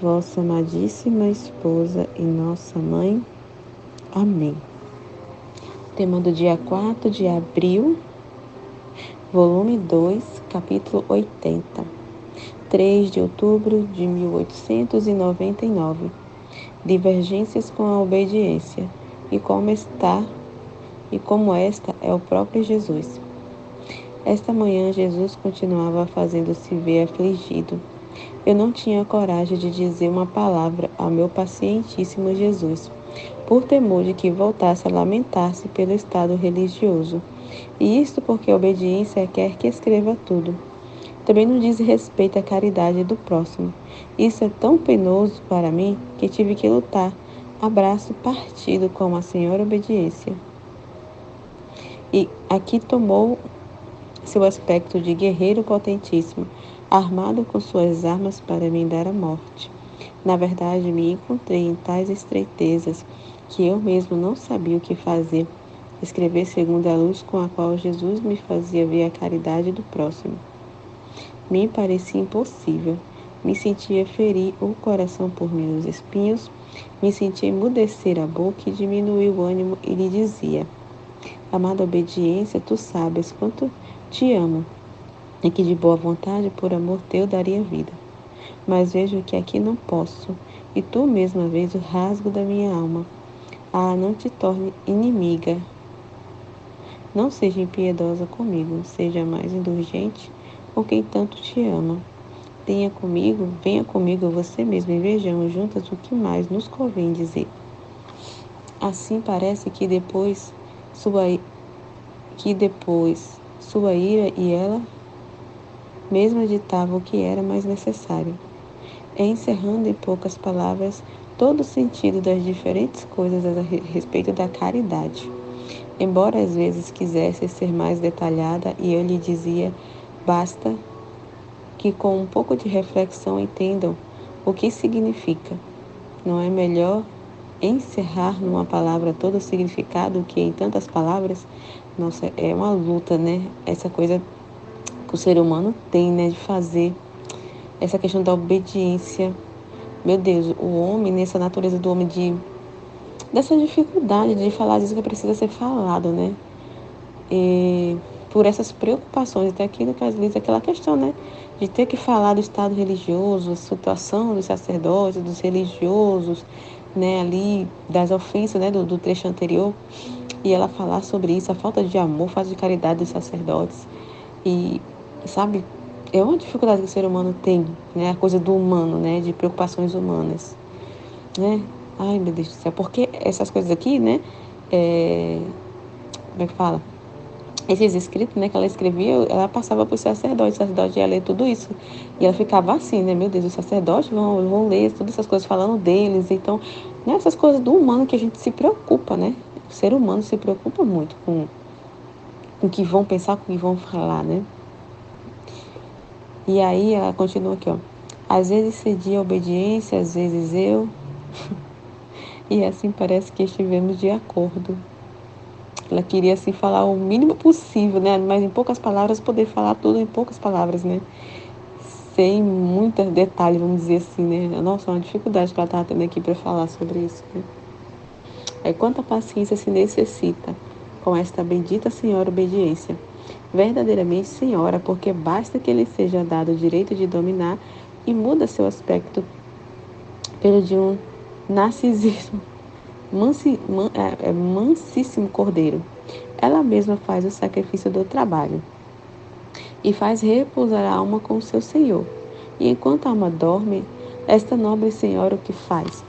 vossa amadíssima esposa e nossa mãe. Amém. Tema do dia 4 de abril, volume 2, capítulo 80. 3 de outubro de 1899. Divergências com a obediência e como esta é o próprio Jesus. Esta manhã Jesus continuava fazendo-se ver afligido. Eu não tinha coragem de dizer uma palavra ao meu pacientíssimo Jesus, por temor de que voltasse a lamentar-se pelo estado religioso. E isto porque a obediência quer que escreva tudo. Também não diz respeito à caridade do próximo. Isso é tão penoso para mim que tive que lutar, a braço partido com a senhora obediência. E aqui tomou seu aspecto de guerreiro potentíssimo, armado com suas armas para me dar a morte. Na verdade, me encontrei em tais estreitezas que eu mesmo não sabia o que fazer. Escrever segundo a luz com a qual Jesus me fazia ver a caridade do próximo. Me parecia impossível. Me sentia ferir o coração por meus espinhos, me sentia emudecer a boca e diminuir o ânimo e lhe dizia: amada obediência, tu sabes quanto te amo e que de boa vontade, por amor teu, daria vida. Mas vejo que aqui não posso, e tu mesma vês o rasgo da minha alma. Ah, não te torne inimiga. Não seja impiedosa comigo, seja mais indulgente com quem tanto te ama. Venha comigo você mesmo e vejamos juntas o que mais nos convém dizer. Assim parece que depois sua ira e ela mesma ditava o que era mais necessário. Encerrando em poucas palavras todo o sentido das diferentes coisas a respeito da caridade. Embora às vezes quisesse ser mais detalhada, e eu lhe dizia, basta que com um pouco de reflexão entendam o que significa. Não é melhor encerrar numa palavra todo o significado que em tantas palavras? Nossa, é uma luta, né? Essa coisa que o ser humano tem, né? De fazer essa questão da obediência. Meu Deus, o homem, nessa natureza do homem dessa dificuldade de falar disso que precisa ser falado, né? E por essas preocupações, até aquilo que às vezes aquela questão, né? De ter que falar do estado religioso, a situação dos sacerdotes, dos religiosos, né? Ali, das ofensas, né? Do trecho anterior. E ela falar sobre isso, a falta de amor, falta de caridade dos sacerdotes. E, sabe, é uma dificuldade que o ser humano tem, né? A coisa do humano, né? De preocupações humanas, né? Ai, meu Deus do céu. Porque essas coisas aqui, né? Como é que fala? Esses escritos, né, que ela escrevia, ela passava para o sacerdote ia ler tudo isso. E ela ficava assim, né, meu Deus, os sacerdotes vão ler todas essas coisas falando deles. Então, né, essas coisas do humano que a gente se preocupa, né? O ser humano se preocupa muito com o que vão pensar, com o que vão falar, né? E aí ela continua aqui, ó. Às vezes cedi a obediência, às vezes eu. E assim parece que estivemos de acordo. Ela queria assim falar o mínimo possível, né? Mas em poucas palavras, poder falar tudo em poucas palavras, né? Sem muitos detalhes, vamos dizer assim, né? Nossa, uma dificuldade que ela estava tendo aqui para falar sobre isso, né? É quanta paciência se necessita com esta bendita senhora obediência. Verdadeiramente senhora, porque basta que lhe seja dado o direito de dominar e muda seu aspecto pelo de um narcisismo mansíssimo cordeiro. Ela mesma faz o sacrifício do trabalho e faz repousar a alma com o seu Senhor. E enquanto a alma dorme, esta nobre senhora o que faz?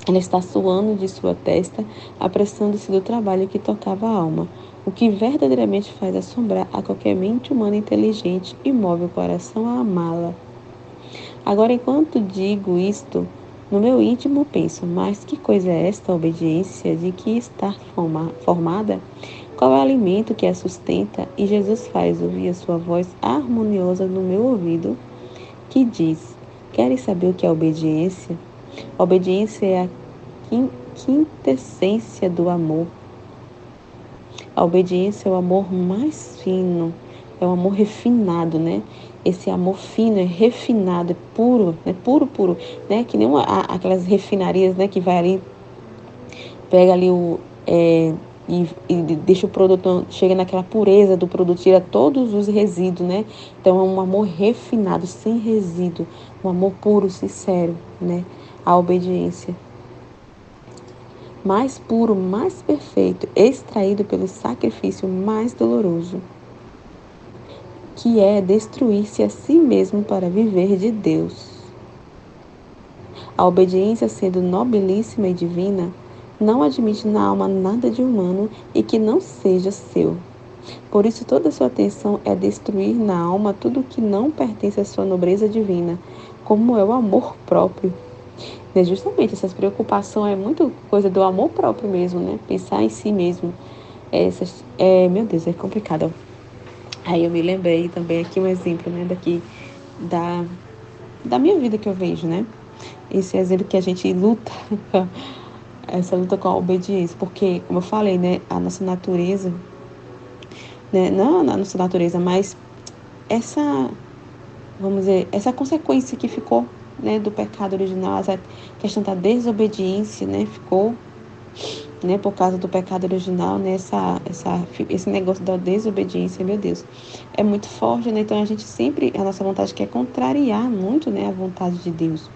Ela está suando de sua testa, apressando-se do trabalho que tocava a alma, o que verdadeiramente faz assombrar a qualquer mente humana inteligente e move o coração a amá-la. Agora, enquanto digo isto, no meu íntimo penso, mas que coisa é esta obediência de que está formada? Qual é o alimento que a sustenta? E Jesus faz ouvir a sua voz harmoniosa no meu ouvido, que diz, queres saber o que é obediência? A obediência é a quintessência do amor. A obediência é o amor mais fino, é o amor refinado, né? Esse amor fino é refinado, é puro, né? Puro, puro, né? Que nem aquelas refinarias, né? Que vai ali, pega ali e deixa o produto, chega naquela pureza do produto, tira todos os resíduos, né? Então é um amor refinado, sem resíduo, um amor puro, sincero, né? A obediência mais puro, mais perfeito, extraído pelo sacrifício mais doloroso, que é destruir-se a si mesmo para viver de Deus. A obediência, sendo nobilíssima e divina, não admite na alma nada de humano e que não seja seu. Por isso, toda sua atenção é destruir na alma tudo que não pertence à sua nobreza divina, como é o amor próprio. E justamente essa preocupação é muito coisa do amor próprio mesmo, né? Pensar em si mesmo. Meu Deus, é complicado. Aí eu me lembrei também aqui um exemplo, né? Daqui da minha vida que eu vejo, né? Esse exemplo que a gente luta, essa luta com a obediência, porque, como eu falei, né? A nossa natureza, né? Não a nossa natureza, mas essa, vamos dizer, essa consequência que ficou, né? Do pecado original, essa questão da desobediência, né? Ficou, né, por causa do pecado original, né, esse negócio da desobediência, meu Deus, é muito forte, né? Então a gente sempre, a nossa vontade quer contrariar muito, né, a vontade de Deus.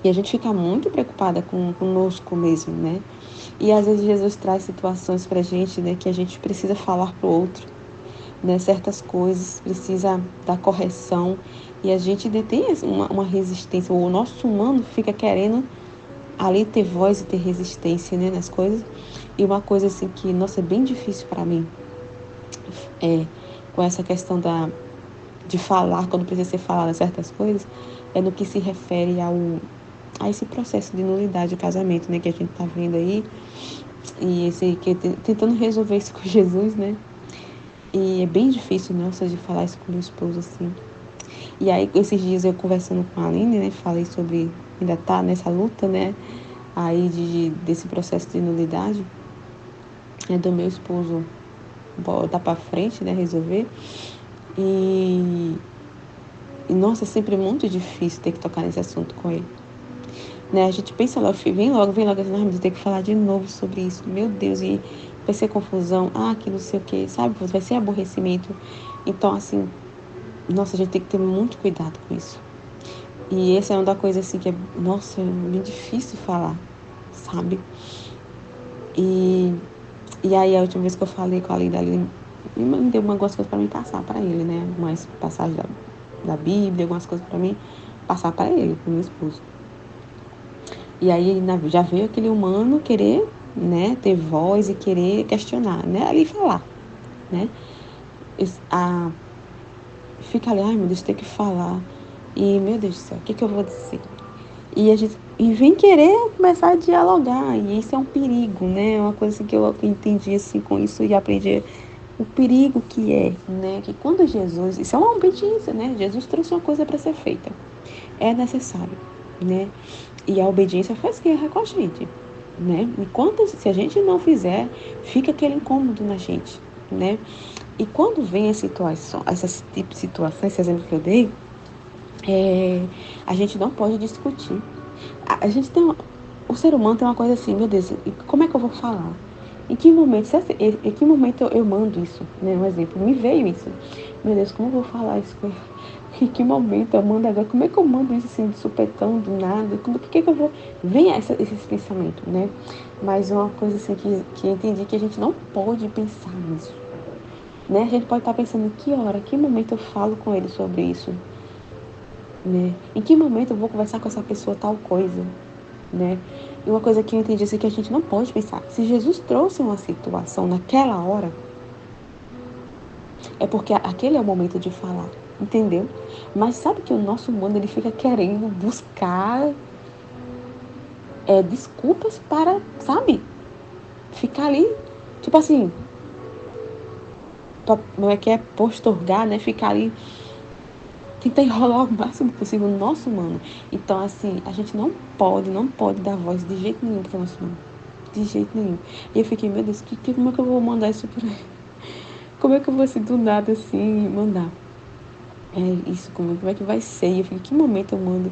E a gente fica muito preocupada conosco mesmo, né? E às vezes Jesus traz situações pra gente, né, que a gente precisa falar pro outro, né, certas coisas, precisa dar correção, e a gente detém uma resistência, o nosso humano fica querendo ali ter voz e ter resistência, né, nas coisas. E uma coisa assim que, nossa, é bem difícil para mim, com essa questão de falar, quando precisa ser falada certas coisas, é no que se refere a esse processo de nulidade do casamento, né, que a gente tá vendo aí, e tentando resolver isso com Jesus, né, e é bem difícil, nossa, de falar isso com meu esposo, assim. E aí, esses dias eu conversando com a Aline, né, falei sobre, ainda tá nessa luta, né, aí desse processo de nulidade, do meu esposo botar para frente, né, resolver. E nossa, é sempre muito difícil ter que tocar nesse assunto com ele. Né, a gente pensa logo, vem logo, assim, ter que falar de novo sobre isso, meu Deus, e vai ser confusão, que não sei o que, sabe, vai ser aborrecimento. Então, assim, nossa, a gente tem que ter muito cuidado com isso. E essa é uma da coisa, assim, que é, nossa, é muito difícil falar, sabe? E aí, a última vez que eu falei com a Linda, ele me deu algumas coisas para mim passar para ele, né? Umas passagens da Bíblia, algumas coisas para mim passar para ele, para meu esposo. E aí, já veio aquele humano querer, né, ter voz e querer questionar, né? Ali falar, né? Fica ali, ai meu Deus, tem que falar. E, meu Deus do céu, o que eu vou dizer? E vem querer começar a dialogar, e isso é um perigo, né? É uma coisa assim, que eu entendi assim com isso e aprendi o perigo que é, né? Que quando Jesus, isso é uma obediência, né? Jesus trouxe uma coisa para ser feita. É necessário, né? E a obediência faz guerra com a gente, né? Enquanto, se a gente não fizer, fica aquele incômodo na gente, né? E quando vem a situação, essas tipo de situações, esse exemplo que eu dei, a gente não pode discutir. A gente tem o ser humano tem uma coisa assim, meu Deus, como é que eu vou falar? Em que momento eu mando isso? Né? Um exemplo, me veio isso. Meu Deus, como eu vou falar isso? Em que momento eu mando agora? Como é que eu mando isso assim, de supetão, do nada? Por que eu vou... Vem esses pensamentos, né? Mas uma coisa assim que eu entendi que a gente não pode pensar nisso. Né? A gente pode estar pensando em que hora, que momento eu falo com ele sobre isso. Né? Em que momento eu vou conversar com essa pessoa tal coisa. Né? E uma coisa que eu entendi é que a gente não pode pensar. Se Jesus trouxe uma situação naquela hora, é porque aquele é o momento de falar, entendeu? Mas sabe que o nosso mundo ele fica querendo buscar desculpas para, sabe? Ficar ali, tipo assim, não é que é postergar, né? Ficar ali, tentar enrolar o máximo possível o nosso humano. Então, assim, a gente não pode dar voz de jeito nenhum para o nosso humano. De jeito nenhum. E eu fiquei, meu Deus, como é que eu vou mandar isso por aí? Como é que eu vou assim, do nada, assim, mandar? Isso, como é que vai ser? E eu fiquei, que momento eu mando?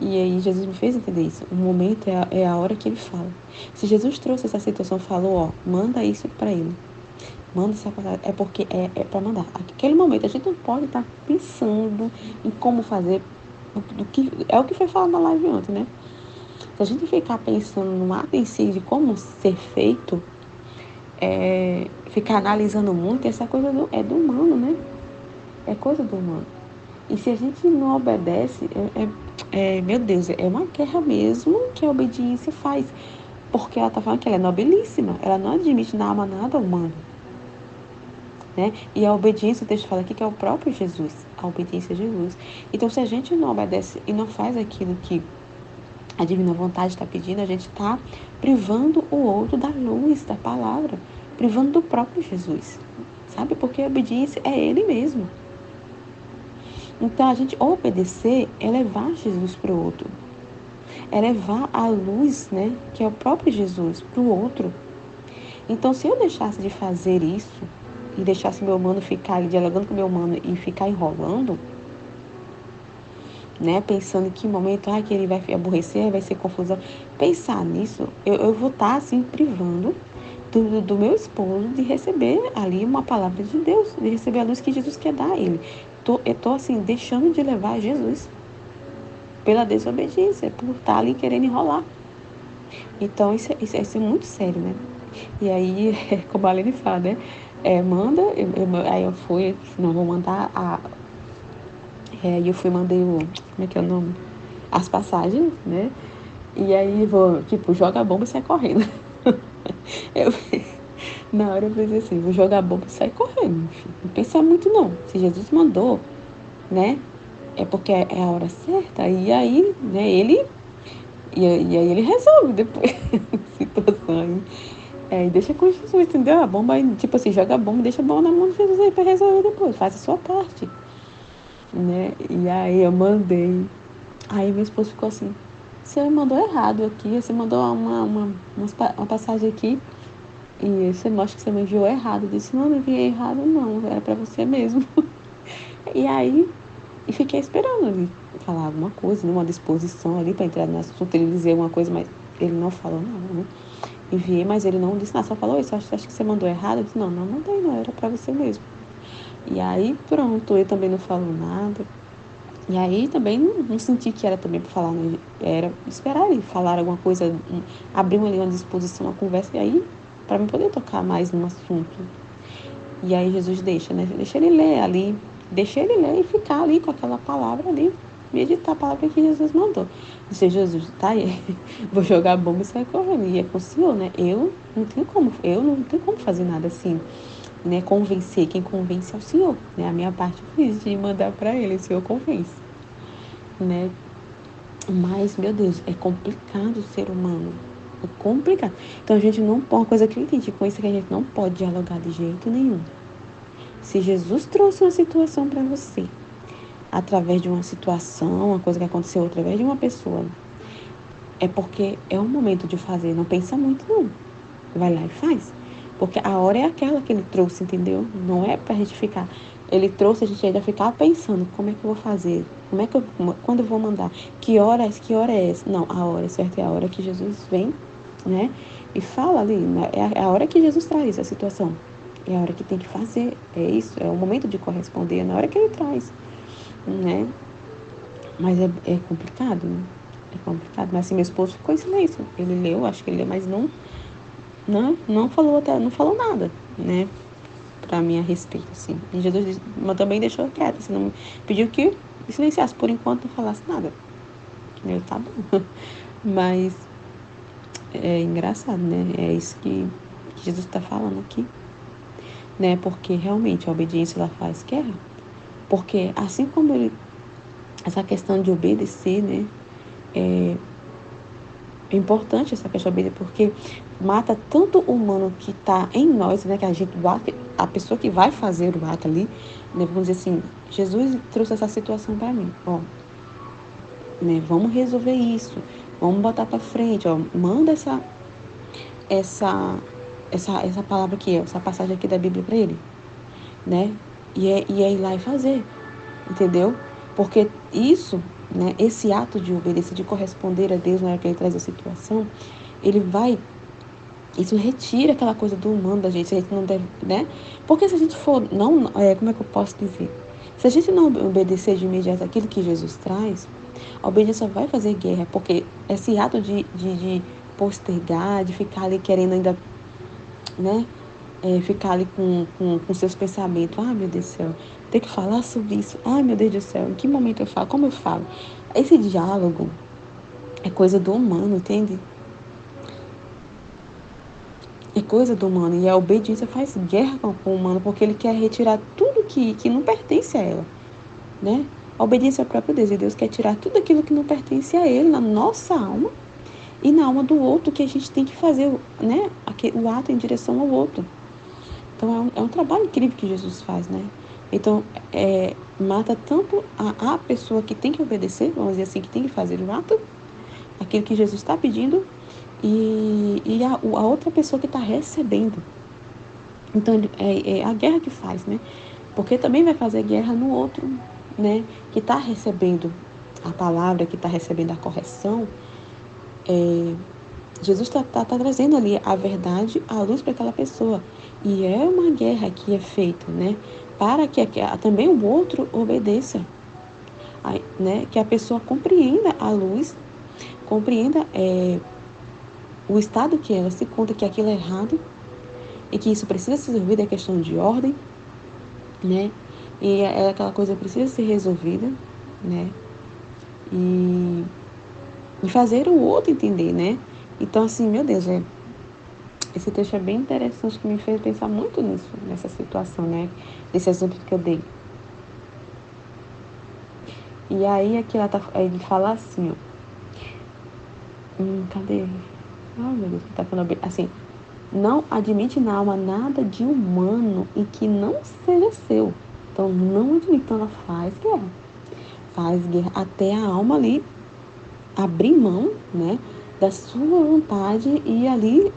E aí Jesus me fez entender isso. O momento é a hora que ele fala. Se Jesus trouxe essa situação, falou, ó, manda isso para ele. Manda essa palavra. É porque é para mandar. Aquele momento, a gente não pode estar pensando em como fazer. É o que foi falado na live ontem, né? Se a gente ficar pensando no ato em si de como ser feito, ficar analisando muito, essa coisa é do humano, né? É coisa do humano. E se a gente não obedece, meu Deus, é uma guerra mesmo que a obediência faz. Porque ela está falando que ela é nobilíssima, ela não admite nada humano. Né? E a obediência, o texto fala aqui que é o próprio Jesus, a obediência a Jesus. Então, se a gente não obedece e não faz aquilo que a divina vontade está pedindo, a gente está privando o outro da luz, da palavra, privando do próprio Jesus, sabe? Porque a obediência é Ele mesmo. Então, a gente obedecer é levar Jesus para o outro, é levar a luz, né, que é o próprio Jesus, para o outro. Então, se eu deixasse de fazer isso e deixasse meu mano ficar ali dialogando com meu mano e ficar enrolando, né, pensando em que momento que ele vai aborrecer, vai ser confusão, pensar nisso, eu vou estar assim privando do meu esposo de receber ali uma palavra de Deus, de receber a luz que Jesus quer dar a ele. Eu tô assim deixando de levar Jesus pela desobediência, por estar ali querendo enrolar. Então isso é muito sério, né? E aí, como a Aline fala, né? Manda, aí eu fui, não vou mandar aí eu fui, mandei como é que é o nome? As passagens, né? E aí vou, tipo, joga a bomba e sai correndo. Eu, na hora eu pensei assim, vou jogar a bomba e sair correndo, enfim. Não pensa muito não. Se Jesus mandou, né? É porque é a hora certa. E aí, né, e aí ele resolve depois a situação aí. E deixa com Jesus, entendeu? A bomba aí, tipo assim, joga a bomba, deixa a bomba na mão de Jesus aí pra resolver depois. Faz a sua parte, né? E aí eu mandei. Aí meu esposo ficou assim, você mandou errado aqui, você mandou uma passagem aqui e você mostra que você me enviou errado. Eu disse, não enviei errado não, era pra você mesmo. E aí, fiquei esperando ele falar alguma coisa, né? Uma disposição ali pra entrar no assunto, ele dizer alguma coisa, mas ele não falou nada, né? Enviei, mas ele não disse nada, só falou isso, acho que você mandou errado. Eu disse, não mandei não, era pra você mesmo. E aí, pronto, ele também não falou nada. E aí também não senti que era também para falar, né? Era esperar ele falar alguma coisa, abrir ali uma disposição, uma conversa, e aí, para mim poder tocar mais no assunto. E aí Jesus deixa, né? Deixa ele ler ali, deixa ele ler e ficar ali com aquela palavra ali, meditar a palavra que Jesus mandou. Disse, Jesus, tá aí, vou jogar a bomba e sair correndo. E é com o Senhor, né? Eu não tenho como fazer nada assim, né? Convencer, quem convence é o Senhor, né? A minha parte eu fiz de mandar para ele, o Senhor convence, né? Mas, meu Deus, é complicado o ser humano. É complicado. Então a gente não pode, uma coisa que eu entendi com isso é que a gente não pode dialogar de jeito nenhum. Se Jesus trouxe uma situação para você, através de uma situação, uma coisa que aconteceu através de uma pessoa, é porque é um momento de fazer. Não pensa muito, não. Vai lá e faz. Porque a hora é aquela que ele trouxe, entendeu? Não é pra gente ficar. Ele trouxe, a gente ainda ficar pensando, como é que eu vou fazer? Quando eu vou mandar? Que hora é essa? Não, a hora certa é a hora que Jesus vem, né? E fala ali, né? É a hora que Jesus traz a situação. É a hora que tem que fazer. É isso, é o momento de corresponder, é na hora que ele traz, né? Mas é complicado, né? É complicado. Mas assim, meu esposo ficou em silêncio. Ele leu, acho que ele leu, mas não falou não falou nada, né? Pra mim a respeito, assim. E Jesus também deixou quieto, assim, não pediu que silenciasse, por enquanto não falasse nada. Eu, tá bom. Mas é engraçado, né? É isso que Jesus está falando aqui, né? Porque realmente a obediência ela faz guerra. Porque assim como essa questão de obedecer, né? É importante essa questão de obedecer, porque mata tanto o humano que está em nós, né? Que a pessoa que vai fazer o ato ali, né? Vamos dizer assim, Jesus trouxe essa situação para mim, ó, né? Vamos resolver isso, vamos botar para frente, ó, manda essa, essa palavra aqui, essa passagem aqui da Bíblia para ele, né? E é ir lá e fazer, entendeu? Porque isso, né? Esse ato de obedecer, de corresponder a Deus na hora que ele traz a situação, ele vai. Isso retira aquela coisa do humano da gente, a gente não deve, né? Porque se a gente for, não, como é que eu posso dizer? Se a gente não obedecer de imediato aquilo que Jesus traz, a obediência vai fazer guerra, porque esse ato de postergar, de ficar ali querendo ainda, né? Ficar ali com seus pensamentos, ah, meu Deus do céu, ter que falar sobre isso, ah, meu Deus do céu, em que momento eu falo, como eu falo? Esse diálogo é coisa do humano, entende? É coisa do humano. E a obediência faz guerra com o humano, porque ele quer retirar tudo que não pertence a ela, né? A obediência é o próprio Deus. E Deus quer tirar tudo aquilo que não pertence a ele, na nossa alma e na alma do outro, que a gente tem que fazer, né? O ato em direção ao outro. Então, é um trabalho incrível que Jesus faz, né? Então, mata tanto a pessoa que tem que obedecer, vamos dizer assim, que tem que fazer o ato, aquilo que Jesus está pedindo, e a outra pessoa que está recebendo. Então, é a guerra que faz, né? Porque também vai fazer guerra no outro, né? Que está recebendo a palavra, que está recebendo a correção. Jesus está trazendo ali a verdade, a luz para aquela pessoa. E é uma guerra que é feita, né? Para que também o outro obedeça, né? Que a pessoa compreenda a luz, compreenda o estado que ela se conta que aquilo é errado e que isso precisa ser resolvido, é questão de ordem, né? E aquela coisa precisa ser resolvida, né? E, e fazer o outro entender, né? Então, assim, meu Deus, esse texto é bem interessante, que me fez pensar muito nisso, nessa situação, né? Nesse exemplo que eu dei. E aí, aqui ele fala assim, ó. Cadê? Ai, meu Deus, que tá falando assim. Não admite na alma nada de humano e que não seja seu. Então, não admite. Então, ela faz guerra. Faz guerra até a alma ali abrir mão, né, da sua vontade e ali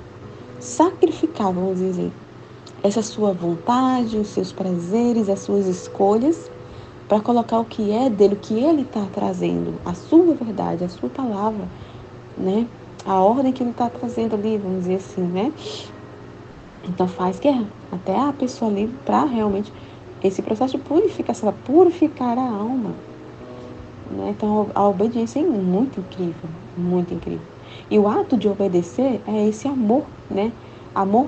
sacrificar, vamos dizer, essa sua vontade, os seus prazeres, as suas escolhas, para colocar o que é dele, o que ele está trazendo, a sua verdade, a sua palavra, né? A ordem que ele está trazendo ali, vamos dizer assim, né? Então faz guerra até a pessoa ali para realmente esse processo de purificação, para purificar a alma, né? Então a obediência é muito incrível, muito incrível. E o ato de obedecer é esse amor, né? Amor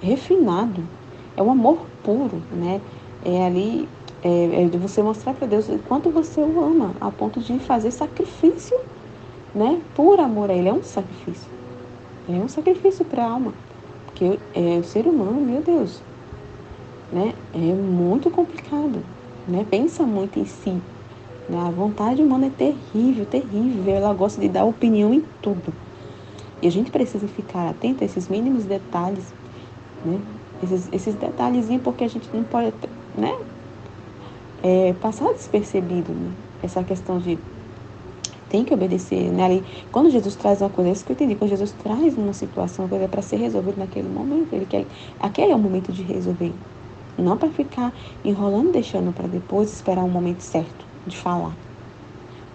refinado, é um amor puro, né? É ali, de você mostrar para Deus o quanto você o ama, a ponto de fazer sacrifício, né? Por amor a Ele, é um sacrifício para a alma, porque o ser humano, meu Deus, né? É muito complicado, né? Pensa muito em si, né? A vontade humana é terrível, terrível, ela gosta de dar opinião em tudo. E a gente precisa ficar atento a esses mínimos detalhes, né? Esses detalhezinhos, porque a gente não pode né, passar despercebido, né? Essa questão de tem que obedecer, né? Ali, quando Jesus traz uma coisa, é isso que eu entendi, quando Jesus traz uma situação, uma coisa para ser resolvida naquele momento, ele quer, aquele é o momento de resolver, não para ficar enrolando, deixando para depois esperar um momento certo de falar,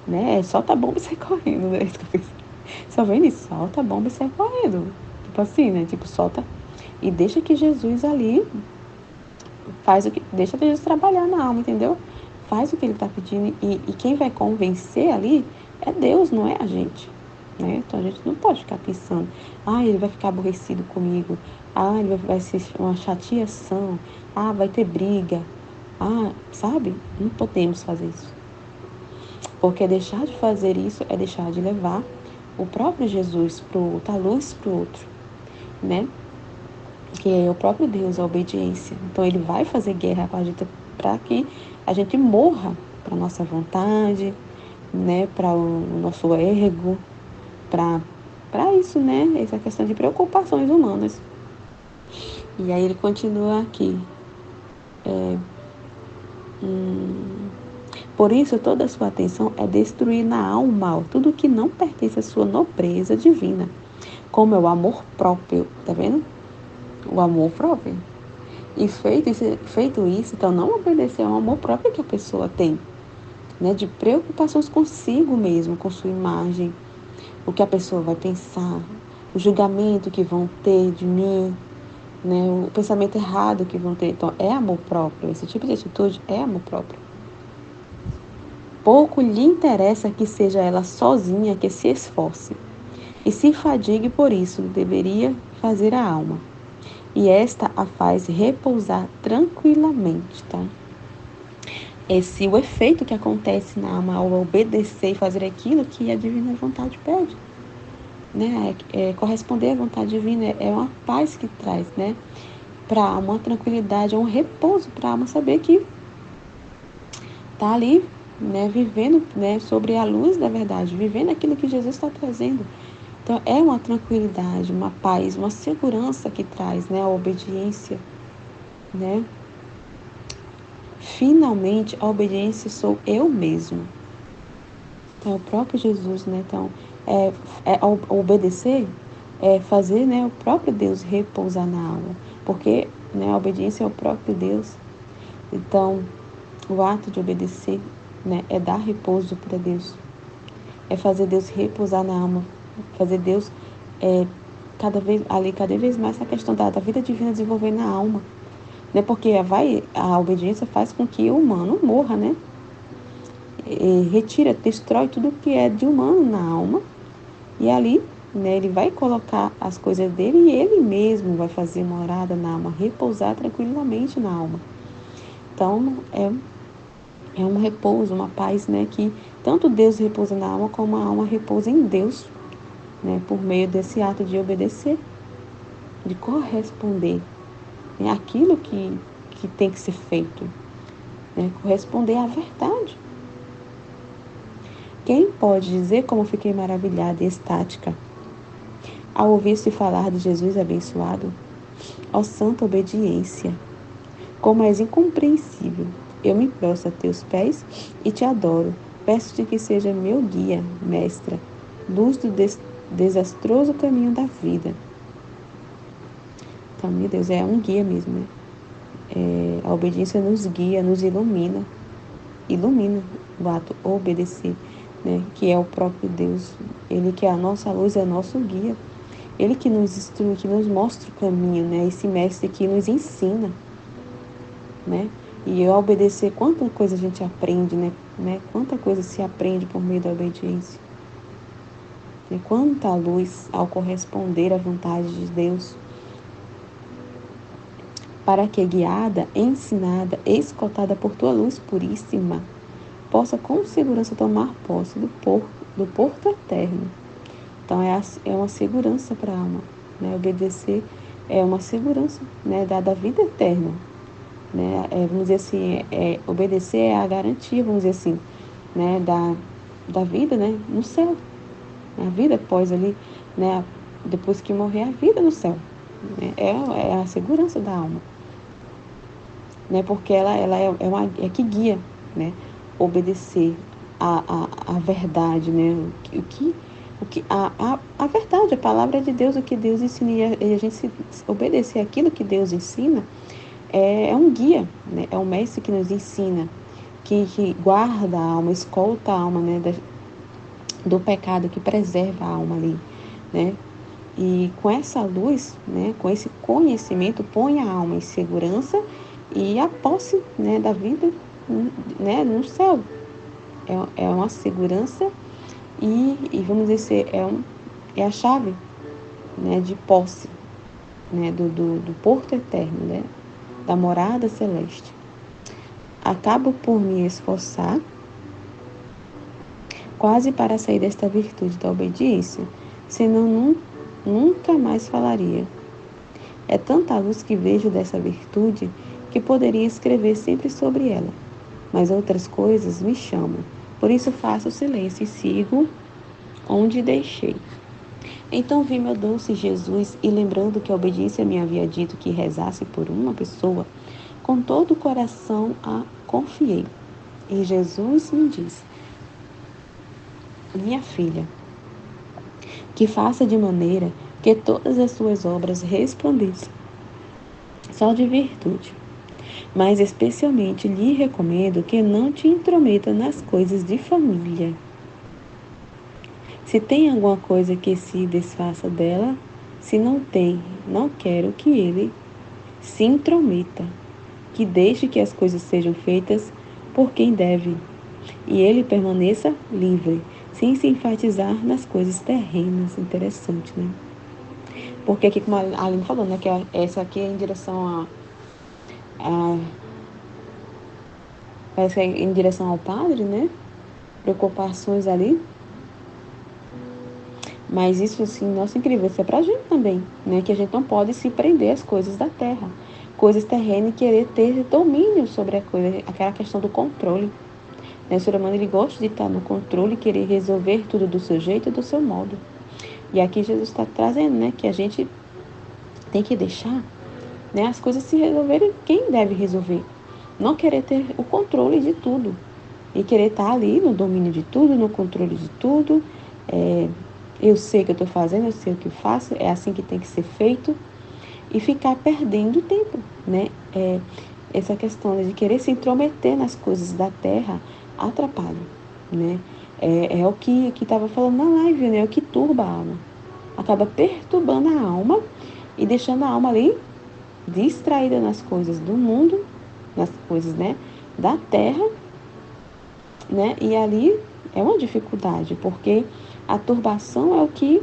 né? Solta a bomba e sai correndo, né? Isso que eu fiz. Só vem isso, solta a bomba e sai correndo. Tipo assim, né? Tipo, solta e deixa que Jesus ali faz o que, deixa Jesus trabalhar na alma, entendeu? Faz o que ele está pedindo e quem vai convencer ali é Deus, não é a gente, né? Então a gente não pode ficar pensando, ele vai ficar aborrecido comigo, ele vai ser uma chateação, vai ter briga, sabe? Não podemos fazer isso, porque deixar de fazer isso é deixar de levar o próprio Jesus para o outro, a luz para o outro, né? Que é o próprio Deus, a obediência. Então ele vai fazer guerra com a gente para que a gente morra para nossa vontade, né, para o nosso ego, para isso, né, essa questão de preocupações humanas. E aí ele continua aqui. Por isso, toda a sua atenção é destruir na alma o mal, tudo que não pertence à sua nobreza divina, como é o amor próprio, tá vendo? O amor próprio. E feito isso, então não obedecer ao amor próprio que a pessoa tem, né? De preocupações consigo mesmo, com sua imagem, o que a pessoa vai pensar, o julgamento que vão ter de mim, né? O pensamento errado que vão ter. Então, é amor próprio. Esse tipo de atitude é amor próprio. Pouco lhe interessa que seja ela sozinha que se esforce e se fadigue por isso, deveria fazer a alma. E esta a faz repousar tranquilamente, tá? O efeito que acontece na alma ao obedecer e fazer aquilo que a divina vontade pede, né? Corresponder à vontade divina é uma paz que traz, né? Para a alma, uma tranquilidade, é um repouso para a alma saber que está ali, né? Vivendo, né? Sobre a luz da verdade, vivendo aquilo que Jesus está trazendo. Então é uma tranquilidade, uma paz, uma segurança que traz, né? A obediência, né? Finalmente, a obediência sou eu mesmo. Então, é o próprio Jesus, né? Então, obedecer é fazer, né, o próprio Deus repousar na alma, porque, né, a obediência é o próprio Deus. Então, o ato de obedecer, né, é dar repouso para Deus, é fazer Deus repousar na alma, fazer Deus cada vez mais essa questão da vida divina desenvolver na alma, né? Porque a obediência faz com que o humano morra, né? Retira, destrói tudo que é de humano na alma. E ali, né, ele vai colocar as coisas dele e ele mesmo vai fazer morada na alma, repousar tranquilamente na alma. Então, é um repouso, uma paz, né, que tanto Deus repousa na alma como a alma repousa em Deus, né, por meio desse ato de obedecer, de corresponder, né, aquilo que tem que ser feito, né, corresponder à verdade. Quem pode dizer como fiquei maravilhada e estática ao ouvir-se falar de Jesus abençoado? Ó santa obediência, como és incompreensível, eu me prostro a teus pés e te adoro. Peço-te que seja meu guia, mestra, luz do desastroso caminho da vida. Então, meu Deus, é um guia mesmo, né? A obediência nos guia, nos ilumina o ato obedecer, né? Que é o próprio Deus. Ele que é a nossa luz, é nosso guia. Ele que nos instrui, que nos mostra o caminho, né? Esse mestre que nos ensina, né? E ao obedecer, quanta coisa a gente aprende, né? Quanta coisa se aprende por meio da obediência. E quanta luz ao corresponder à vontade de Deus. Para que, guiada, ensinada, escoltada por tua luz puríssima, possa com segurança tomar posse do porto eterno. Então, é uma segurança para a alma, né? Obedecer é uma segurança, né? Da vida eterna, né? Vamos dizer assim, obedecer é a garantia, vamos dizer assim, né? Da vida, né? No céu. A vida após ali, né? Depois que morrer, a vida no céu. Né? É a segurança da alma. né? Porque ela é que guia, né? Obedecer a verdade, né? A verdade, a palavra de Deus, o que Deus ensina, e a gente se obedecer aquilo que Deus ensina, é um guia, né? É um mestre que nos ensina, que guarda a alma, escolta a alma, né? Do pecado, que preserva a alma ali, né? E com essa luz, né, com esse conhecimento, põe a alma em segurança e a posse, né, da vida, né, no céu. É uma segurança e vamos dizer, é a chave, né, de posse, né, do porto eterno, né, da morada celeste. Acabo por me esforçar quase para sair desta virtude da obediência, senão nunca mais falaria. É tanta luz que vejo dessa virtude que poderia escrever sempre sobre ela, mas outras coisas me chamam. Por isso faço silêncio e sigo onde deixei. Então vi meu doce Jesus e, lembrando que a obediência me havia dito que rezasse por uma pessoa, com todo o coração a confiei. E Jesus me disse: minha filha, que faça de maneira que todas as suas obras resplandeçam só de virtude. Mas especialmente lhe recomendo que não te intrometa nas coisas de família. Se tem alguma coisa que se desfaça dela, se não tem, não quero que ele se intrometa, que deixe que as coisas sejam feitas por quem deve, e ele permaneça livre, sem se enfatizar nas coisas terrenas. Interessante, né? Porque aqui, como a Aline falou, né, que essa aqui é em direção parece que é em direção ao padre, né? Preocupações ali. Mas isso, assim, nossa, incrível, isso é pra gente também, né? Que a gente não pode se prender às coisas da terra, coisas terrenas, e querer ter domínio sobre a coisa, aquela questão do controle. Né? O ser humano, ele gosta de estar no controle e querer resolver tudo do seu jeito e do seu modo. E aqui Jesus está trazendo, né? Que a gente tem que deixar, né, as coisas se resolverem quem deve resolver. Não querer ter o controle de tudo. E querer estar ali no domínio de tudo, no controle de tudo. Eu sei o que eu estou fazendo, eu sei o que eu faço, é assim que tem que ser feito. E ficar perdendo tempo, né? Essa questão de querer se intrometer nas coisas da terra atrapalha, né? É o que estava falando na live, né? É o que turba a alma. Acaba perturbando a alma e deixando a alma ali distraída nas coisas do mundo, nas coisas, né, da terra, né? E ali é uma dificuldade, porque a turbação é o que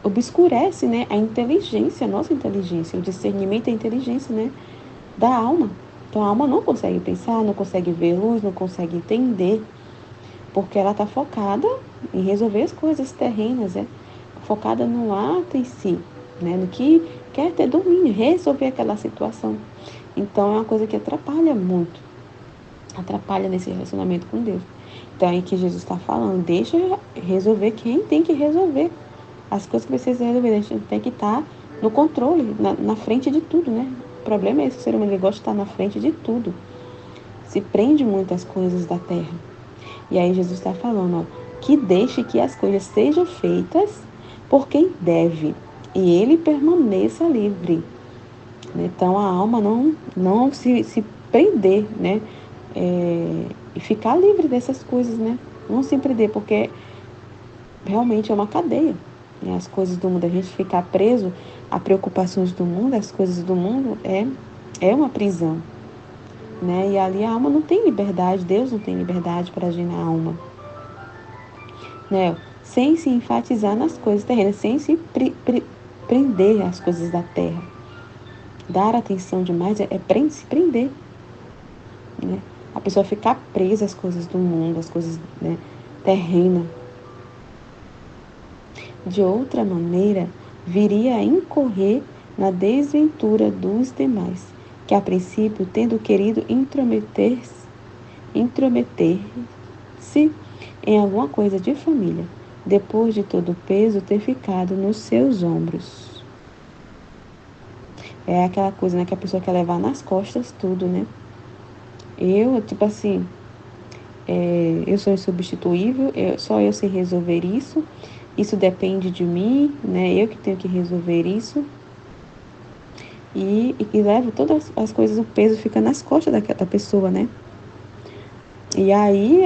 obscurece, né, a inteligência, a nossa inteligência, o discernimento e a inteligência, né, da alma. Então a alma não consegue pensar, não consegue ver luz, não consegue entender, porque ela está focada em resolver as coisas terrenas, focada no ato em si, né, no que quer ter domínio, resolver aquela situação. Então é uma coisa que atrapalha muito, atrapalha nesse relacionamento com Deus. Então é aí que Jesus está falando, deixa resolver quem tem que resolver. As coisas que precisam resolver, a gente tem que estar no controle, na frente de tudo, né? O problema é esse, o ser humano ele gosta de estar na frente de tudo. Se prende muito às coisas da terra. E aí Jesus está falando, ó, que deixe que as coisas sejam feitas por quem deve, e ele permaneça livre. Então a alma não se prender, né? E ficar livre dessas coisas, né? Não se prender, porque realmente é uma cadeia. Né? As coisas do mundo, a gente ficar preso a preocupações do mundo, as coisas do mundo, é uma prisão. Né? E ali a alma não tem liberdade, Deus não tem liberdade para agir na alma. Né? Sem se enfatizar nas coisas terrenas, sem se prender às coisas da terra. Dar atenção demais é se prender. Né? A pessoa ficar presa às coisas do mundo, às coisas, né, terrenas. De outra maneira, viria a incorrer na desventura dos demais, que a princípio, tendo querido intrometer-se em alguma coisa de família, depois de todo o peso ter ficado nos seus ombros. É aquela coisa, né, que a pessoa quer levar nas costas tudo, né? Tipo assim, eu sou insubstituível, só eu sei resolver isso. Isso depende de mim, né? Eu que tenho que resolver isso. E levo todas as coisas, o peso fica nas costas da pessoa, né? E aí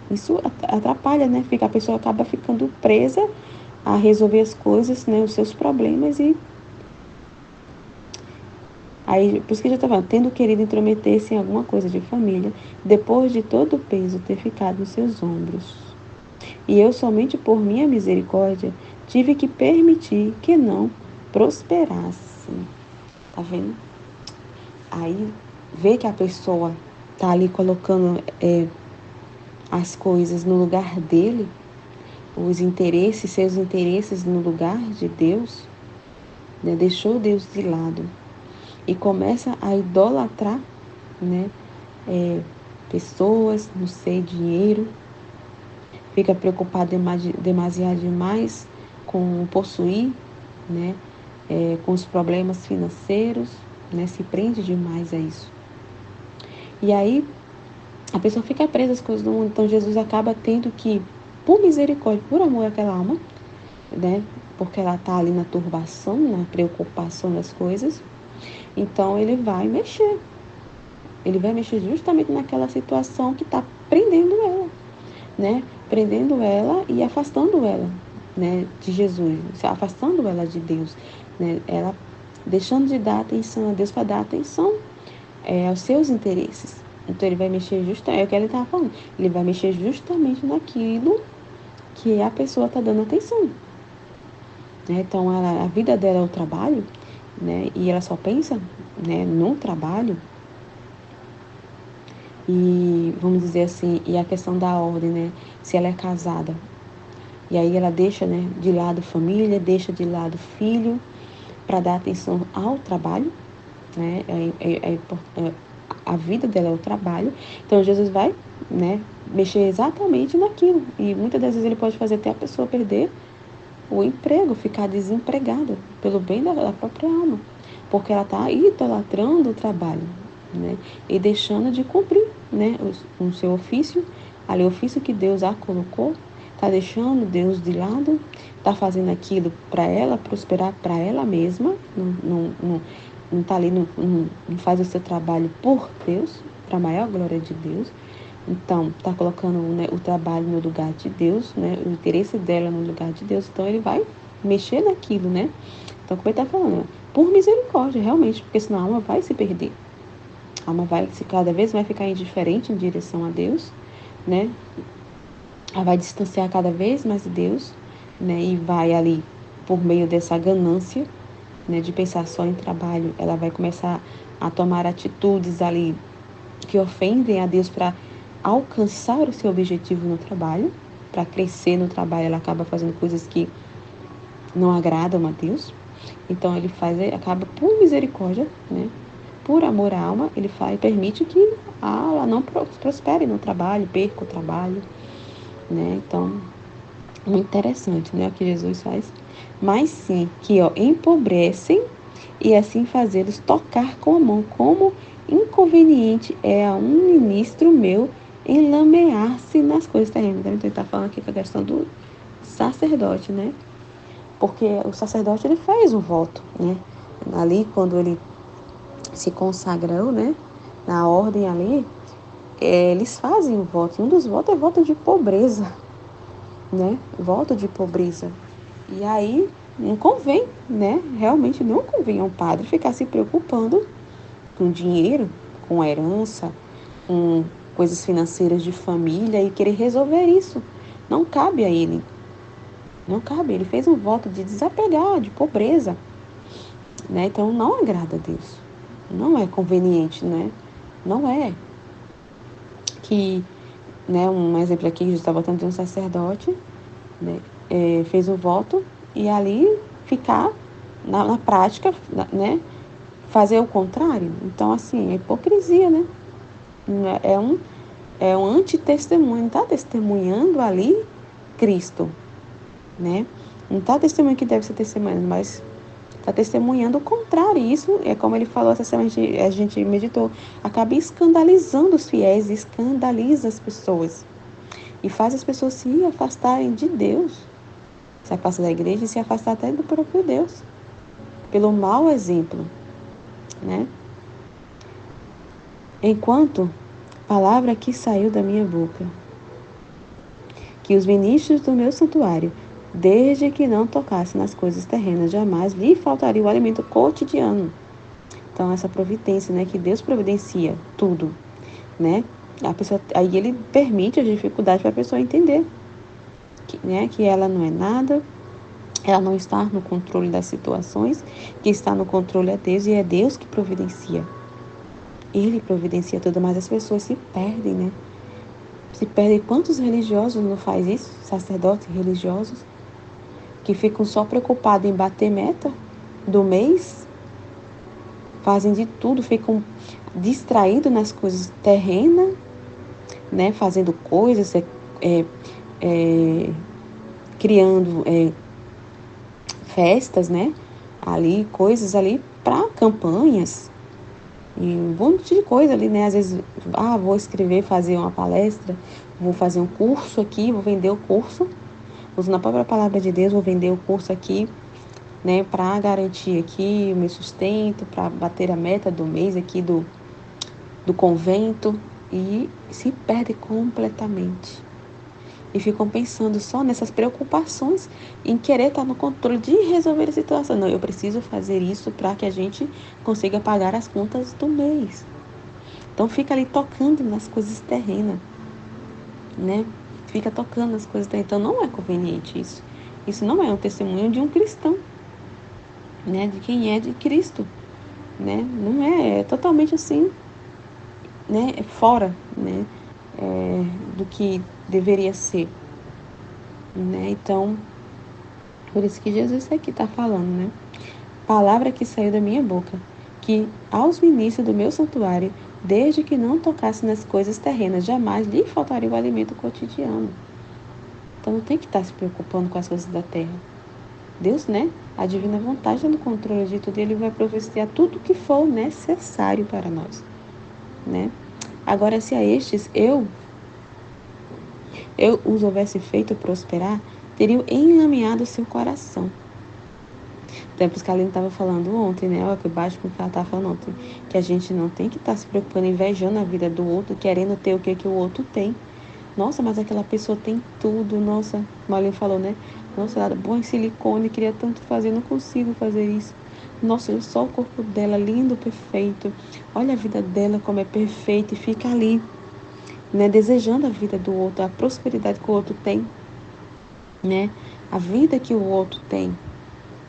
isso atrapalha, né? A pessoa acaba ficando presa a resolver as coisas, né? Os seus problemas e aí, por isso que eu já estava falando, tendo querido intrometer-se em alguma coisa de família, depois de todo o peso ter ficado nos seus ombros. E eu somente por minha misericórdia tive que permitir que não prosperasse. Tá vendo? Aí vê que a pessoa tá ali colocando as coisas no lugar dele, os interesses, seus interesses no lugar de Deus, né? Deixou Deus de lado e começa a idolatrar, né? Pessoas, não sei, dinheiro, fica preocupado demasiado demais com possuir, né? Com os problemas financeiros, né? Se prende demais a isso. E aí a pessoa fica presa às coisas do mundo. Então Jesus acaba tendo que, por misericórdia, por amor àquela alma, né? Porque ela está ali na turbação, na preocupação das coisas. Então ele vai mexer. Ele vai mexer justamente naquela situação que está prendendo ela, né? Prendendo ela e afastando ela, né? De Jesus, afastando ela de Deus, né? Ela deixando de dar atenção a Deus para dar atenção aos seus interesses. Então ele vai mexer justamente, é o que ele estava falando, ele vai mexer justamente naquilo que a pessoa está dando atenção. Né? Então a vida dela é o trabalho, né? E ela só pensa, né, no trabalho. E vamos dizer assim, e a questão da ordem, né? Se ela é casada, e aí ela deixa, né, de lado família, deixa de lado filho, para dar atenção ao trabalho, né? A vida dela é o trabalho. Então Jesus vai, né, mexer exatamente naquilo. E muitas das vezes ele pode fazer até a pessoa perder o emprego, ficar desempregada, pelo bem da própria alma. Porque ela está idolatrando o trabalho, né? E deixando de cumprir, né, o seu ofício, ali o ofício que Deus a colocou, está deixando Deus de lado, está fazendo aquilo para ela prosperar para ela mesma, não está ali, não faz o seu trabalho por Deus, para a maior glória de Deus. Então, está colocando, né, o trabalho no lugar de Deus, né, o interesse dela no lugar de Deus. Então, ele vai mexer naquilo, né? Então, como ele está falando, por misericórdia, realmente, porque senão a alma vai se perder. A alma vai cada vez vai ficar indiferente em direção a Deus, né? Ela vai distanciar cada vez mais de Deus, né? E vai ali, por meio dessa ganância, né, de pensar só em trabalho, ela vai começar a tomar atitudes ali que ofendem a Deus para alcançar o seu objetivo no trabalho, para crescer no trabalho, ela acaba fazendo coisas que não agradam a Deus. Então ele acaba por misericórdia, né? Por amor à alma, ele permite que ela não prospere no trabalho, perca o trabalho, né? Então, muito interessante, né, o que Jesus faz. Mas sim, que empobrecem e assim fazê-los tocar com a mão, como inconveniente é a um ministro meu enlamear-se nas coisas terrenas. Então ele está falando aqui com a questão do sacerdote, né? Porque o sacerdote ele fez o voto, né? Ali quando ele se consagrou, né? Na ordem ali, eles fazem o voto. Um dos votos é voto de pobreza, né? Voto de pobreza. E aí não convém, né? Realmente não convém ao padre ficar se preocupando com dinheiro, com herança, com coisas financeiras de família e querer resolver isso. Não cabe a ele. Não cabe. Ele fez um voto de desapegar, de pobreza, né? Então não agrada a Deus. Não é conveniente, né? Não é que, né? Um exemplo aqui, Jesus está voltando de um sacerdote, né? Fez o voto e ali ficar na prática, né? Fazer o contrário. Então, assim, é hipocrisia, né? É um antitestemunho, não está testemunhando ali Cristo, né? Não está testemunhando que deve ser testemunhando, mas está testemunhando o contrário. E isso é como ele falou essa semana, a gente meditou, acaba escandalizando os fiéis, escandaliza as pessoas e faz as pessoas se afastarem de Deus, se afasta da igreja e se afastar até do próprio Deus, pelo mau exemplo, né? Enquanto palavra que saiu da minha boca, que os ministros do meu santuário, desde que não tocasse nas coisas terrenas, jamais lhe faltaria o alimento cotidiano. Então, essa providência, né, que Deus providencia tudo, né? A pessoa, aí ele permite as dificuldades para a pessoa entender que, né, que ela não é nada, ela não está no controle das situações, que está no controle é Deus e é Deus que providencia. Ele providencia tudo, mas as pessoas se perdem, né? Se perdem. Quantos religiosos não faz isso? Sacerdotes religiosos que ficam só preocupados em bater meta do mês, fazem de tudo, ficam distraídos nas coisas terrenas, né? Fazendo coisas, é, criando festas, né? Ali, coisas ali para campanhas e um monte de coisa ali, né? Às vezes, vou escrever, fazer uma palestra, vou fazer um curso aqui, vou vender o curso, uso na própria palavra de Deus, vou vender o curso aqui, né? Para garantir aqui o meu sustento, para bater a meta do mês aqui do convento e se perde completamente. E ficam pensando só nessas preocupações, em querer estar no controle de resolver a situação. Não, eu preciso fazer isso para que a gente consiga pagar as contas do mês. Então fica ali tocando nas coisas terrenas, né? Fica tocando nas coisas terrenas. Então não é conveniente isso. Isso não é um testemunho de um cristão, né? De quem é de Cristo, né? Não é totalmente assim, né? É fora, né? Do que deveria ser, né? Então, por isso que Jesus aqui está falando, né? Palavra que saiu da minha boca, que aos ministros do meu santuário, desde que não tocasse nas coisas terrenas, jamais lhe faltaria o alimento cotidiano. Então não tem que estar se preocupando com as coisas da terra. Deus, né? A divina vontade está no controle de tudo e Ele vai providenciar tudo o que for necessário para nós, né? Agora, se a estes eu os houvesse feito prosperar, teriam enlameado seu coração. Tempos que a Aline estava falando ontem, né? Olha que baixo com o que ela estava falando ontem. Que a gente não tem que estar se preocupando, invejando a vida do outro, querendo ter o que o outro tem. Nossa, mas aquela pessoa tem tudo. Nossa, como a Aline falou, né? Nossa, ela é boa em silicone, queria tanto fazer, não consigo fazer isso. Nossa, olha só o corpo dela, lindo, perfeito. Olha a vida dela como é perfeita e fica ali, né? Desejando a vida do outro, a prosperidade que o outro tem, né? A vida que o outro tem.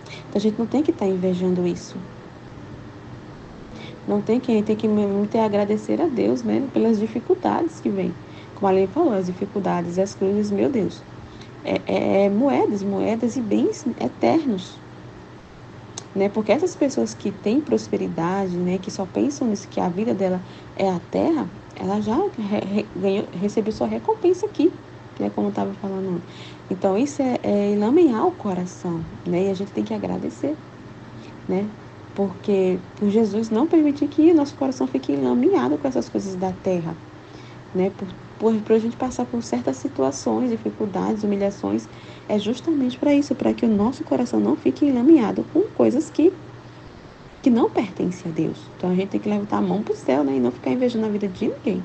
Então a gente não tem que estar invejando isso. Não tem que, tem que muito agradecer a Deus, né? Pelas dificuldades que vem. Como a Lei falou, as dificuldades e as cruzes, meu Deus. Moedas e bens eternos. Né? Porque essas pessoas que têm prosperidade, né? Que só pensam nisso, que a vida dela é a terra, ela já recebeu sua recompensa aqui, né? Como eu estava falando. Então isso é enlamear o coração, né? E a gente tem que agradecer, né? Porque por Jesus não permitir que nosso coração fique enlameado com essas coisas da terra, né? Por a gente passar por certas situações, dificuldades, humilhações, é justamente para isso, para que o nosso coração não fique enlameado com coisas que não pertencem a Deus. Então a gente tem que levantar a mão para o céu, né? E não ficar invejando a vida de ninguém,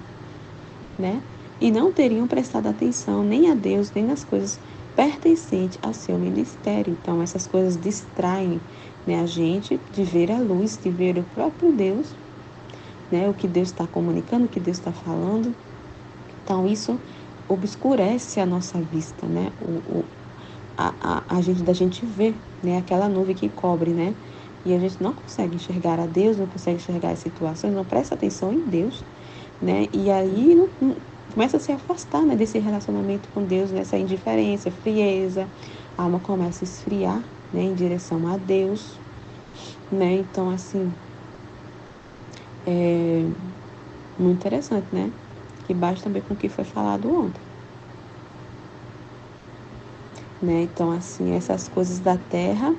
né? E não teriam prestado atenção nem a Deus, nem nas coisas pertencentes ao seu ministério. Então essas coisas distraem, né, a gente de ver a luz, de ver o próprio Deus, né, o que Deus está comunicando, o que Deus está falando. Então isso obscurece a nossa vista, né? A gente da gente ver, né, aquela nuvem que cobre, né? E a gente não consegue enxergar a Deus, não consegue enxergar as situações, não presta atenção em Deus, né? E aí começa a se afastar, né, desse relacionamento com Deus, nessa indiferença, frieza, a alma começa a esfriar, né, em direção a Deus, né? Então, assim, é muito interessante, né? Que bate também com o que foi falado ontem, né? Então, assim, essas coisas da terra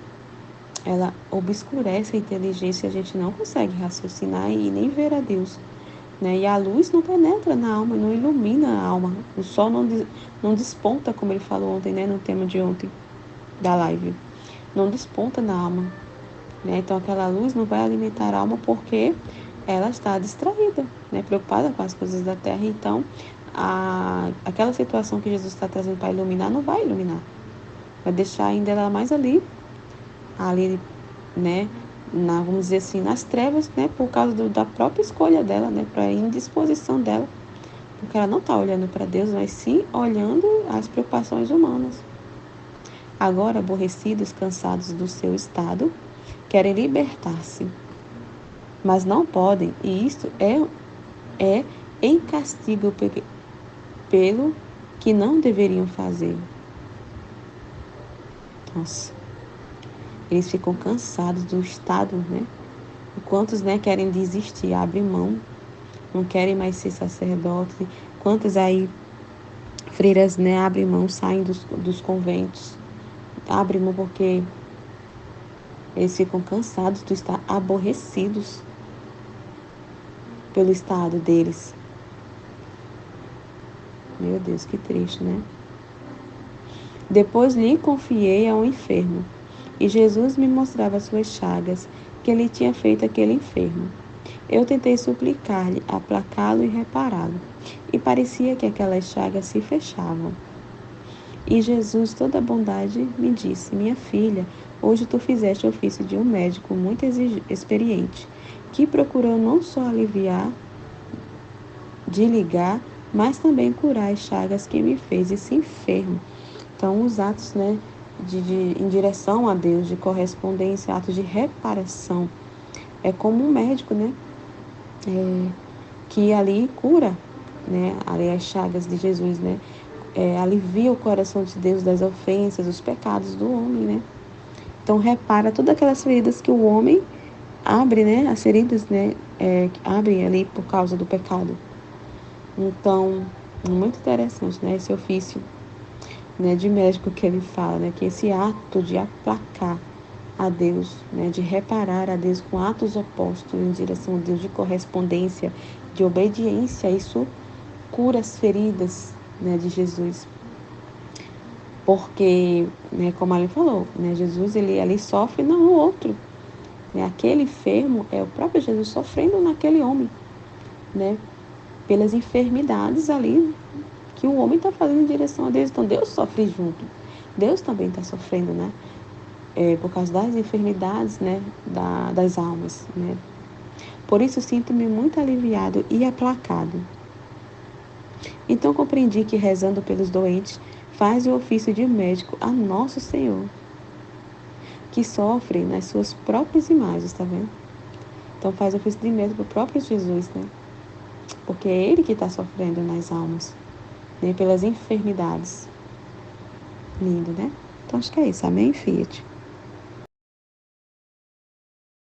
ela obscurece a inteligência, a gente não consegue raciocinar e nem ver a Deus, né? E a luz não penetra na alma, não ilumina a alma. O sol não desponta, como ele falou ontem, né? No tema de ontem, da live. Não desponta na alma, né? Então aquela luz não vai alimentar a alma porque ela está distraída, né? Preocupada com as coisas da terra. Então, aquela situação que Jesus está trazendo para iluminar, não vai iluminar. Vai deixar ainda ela mais ali, né? Vamos dizer assim, nas trevas, né? Por causa da própria escolha dela, né? Para indisposição dela. Porque ela não está olhando para Deus, mas sim olhando as preocupações humanas. Agora, aborrecidos, cansados do seu estado, querem libertar-se, mas não podem, e isto é em castigo pelo que não deveriam fazer. Nossa, eles ficam cansados do estado, né? Quantos, né, querem desistir, abrem mão, não querem mais ser sacerdote. Quantas aí freiras, né, abrem mão, saem dos conventos, abrem mão porque eles ficam cansados de estar aborrecidos pelo estado deles. Meu Deus, que triste, né? Depois lhe confiei a um enfermo, e Jesus me mostrava as suas chagas, que ele tinha feito aquele enfermo. Eu tentei suplicar-lhe, aplacá-lo e repará-lo, e parecia que aquelas chagas se fechavam. E Jesus, toda bondade, me disse: Minha filha, hoje tu fizeste o ofício de um médico muito experiente, que procurou não só aliviar, de ligar, mas também curar as chagas que me fez esse enfermo. Então, os atos, né, em direção a Deus, de correspondência, atos de reparação, é como um médico, né, que ali cura, né, ali as chagas de Jesus, né, alivia o coração de Deus das ofensas, dos pecados do homem, né. Então, repara todas aquelas feridas que o homem abre, né, as feridas, né, abrem ali por causa do pecado. Então, muito interessante, né, esse ofício, né, de médico que ele fala, né, que esse ato de aplacar a Deus, né, de reparar a Deus com atos opostos em direção a Deus, de correspondência, de obediência, isso cura as feridas, né, de Jesus. Porque, né, como ele falou, né, Jesus ele ali sofre, não o outro. Né, aquele enfermo é o próprio Jesus sofrendo naquele homem, né, pelas enfermidades ali que o homem está fazendo em direção a Deus. Então Deus sofre junto. Deus também está sofrendo, né? Por causa das enfermidades, né? Das almas, né? Por isso sinto-me muito aliviado e aplacado. Então compreendi que rezando pelos doentes faz o ofício de médico a nosso Senhor, que sofre nas suas próprias imagens, tá vendo? Então faz o ofício de médico para o próprio Jesus, né? Porque é ele que está sofrendo nas almas, né? Pelas enfermidades. Lindo, né? Então acho que é isso. Amém, Fiat?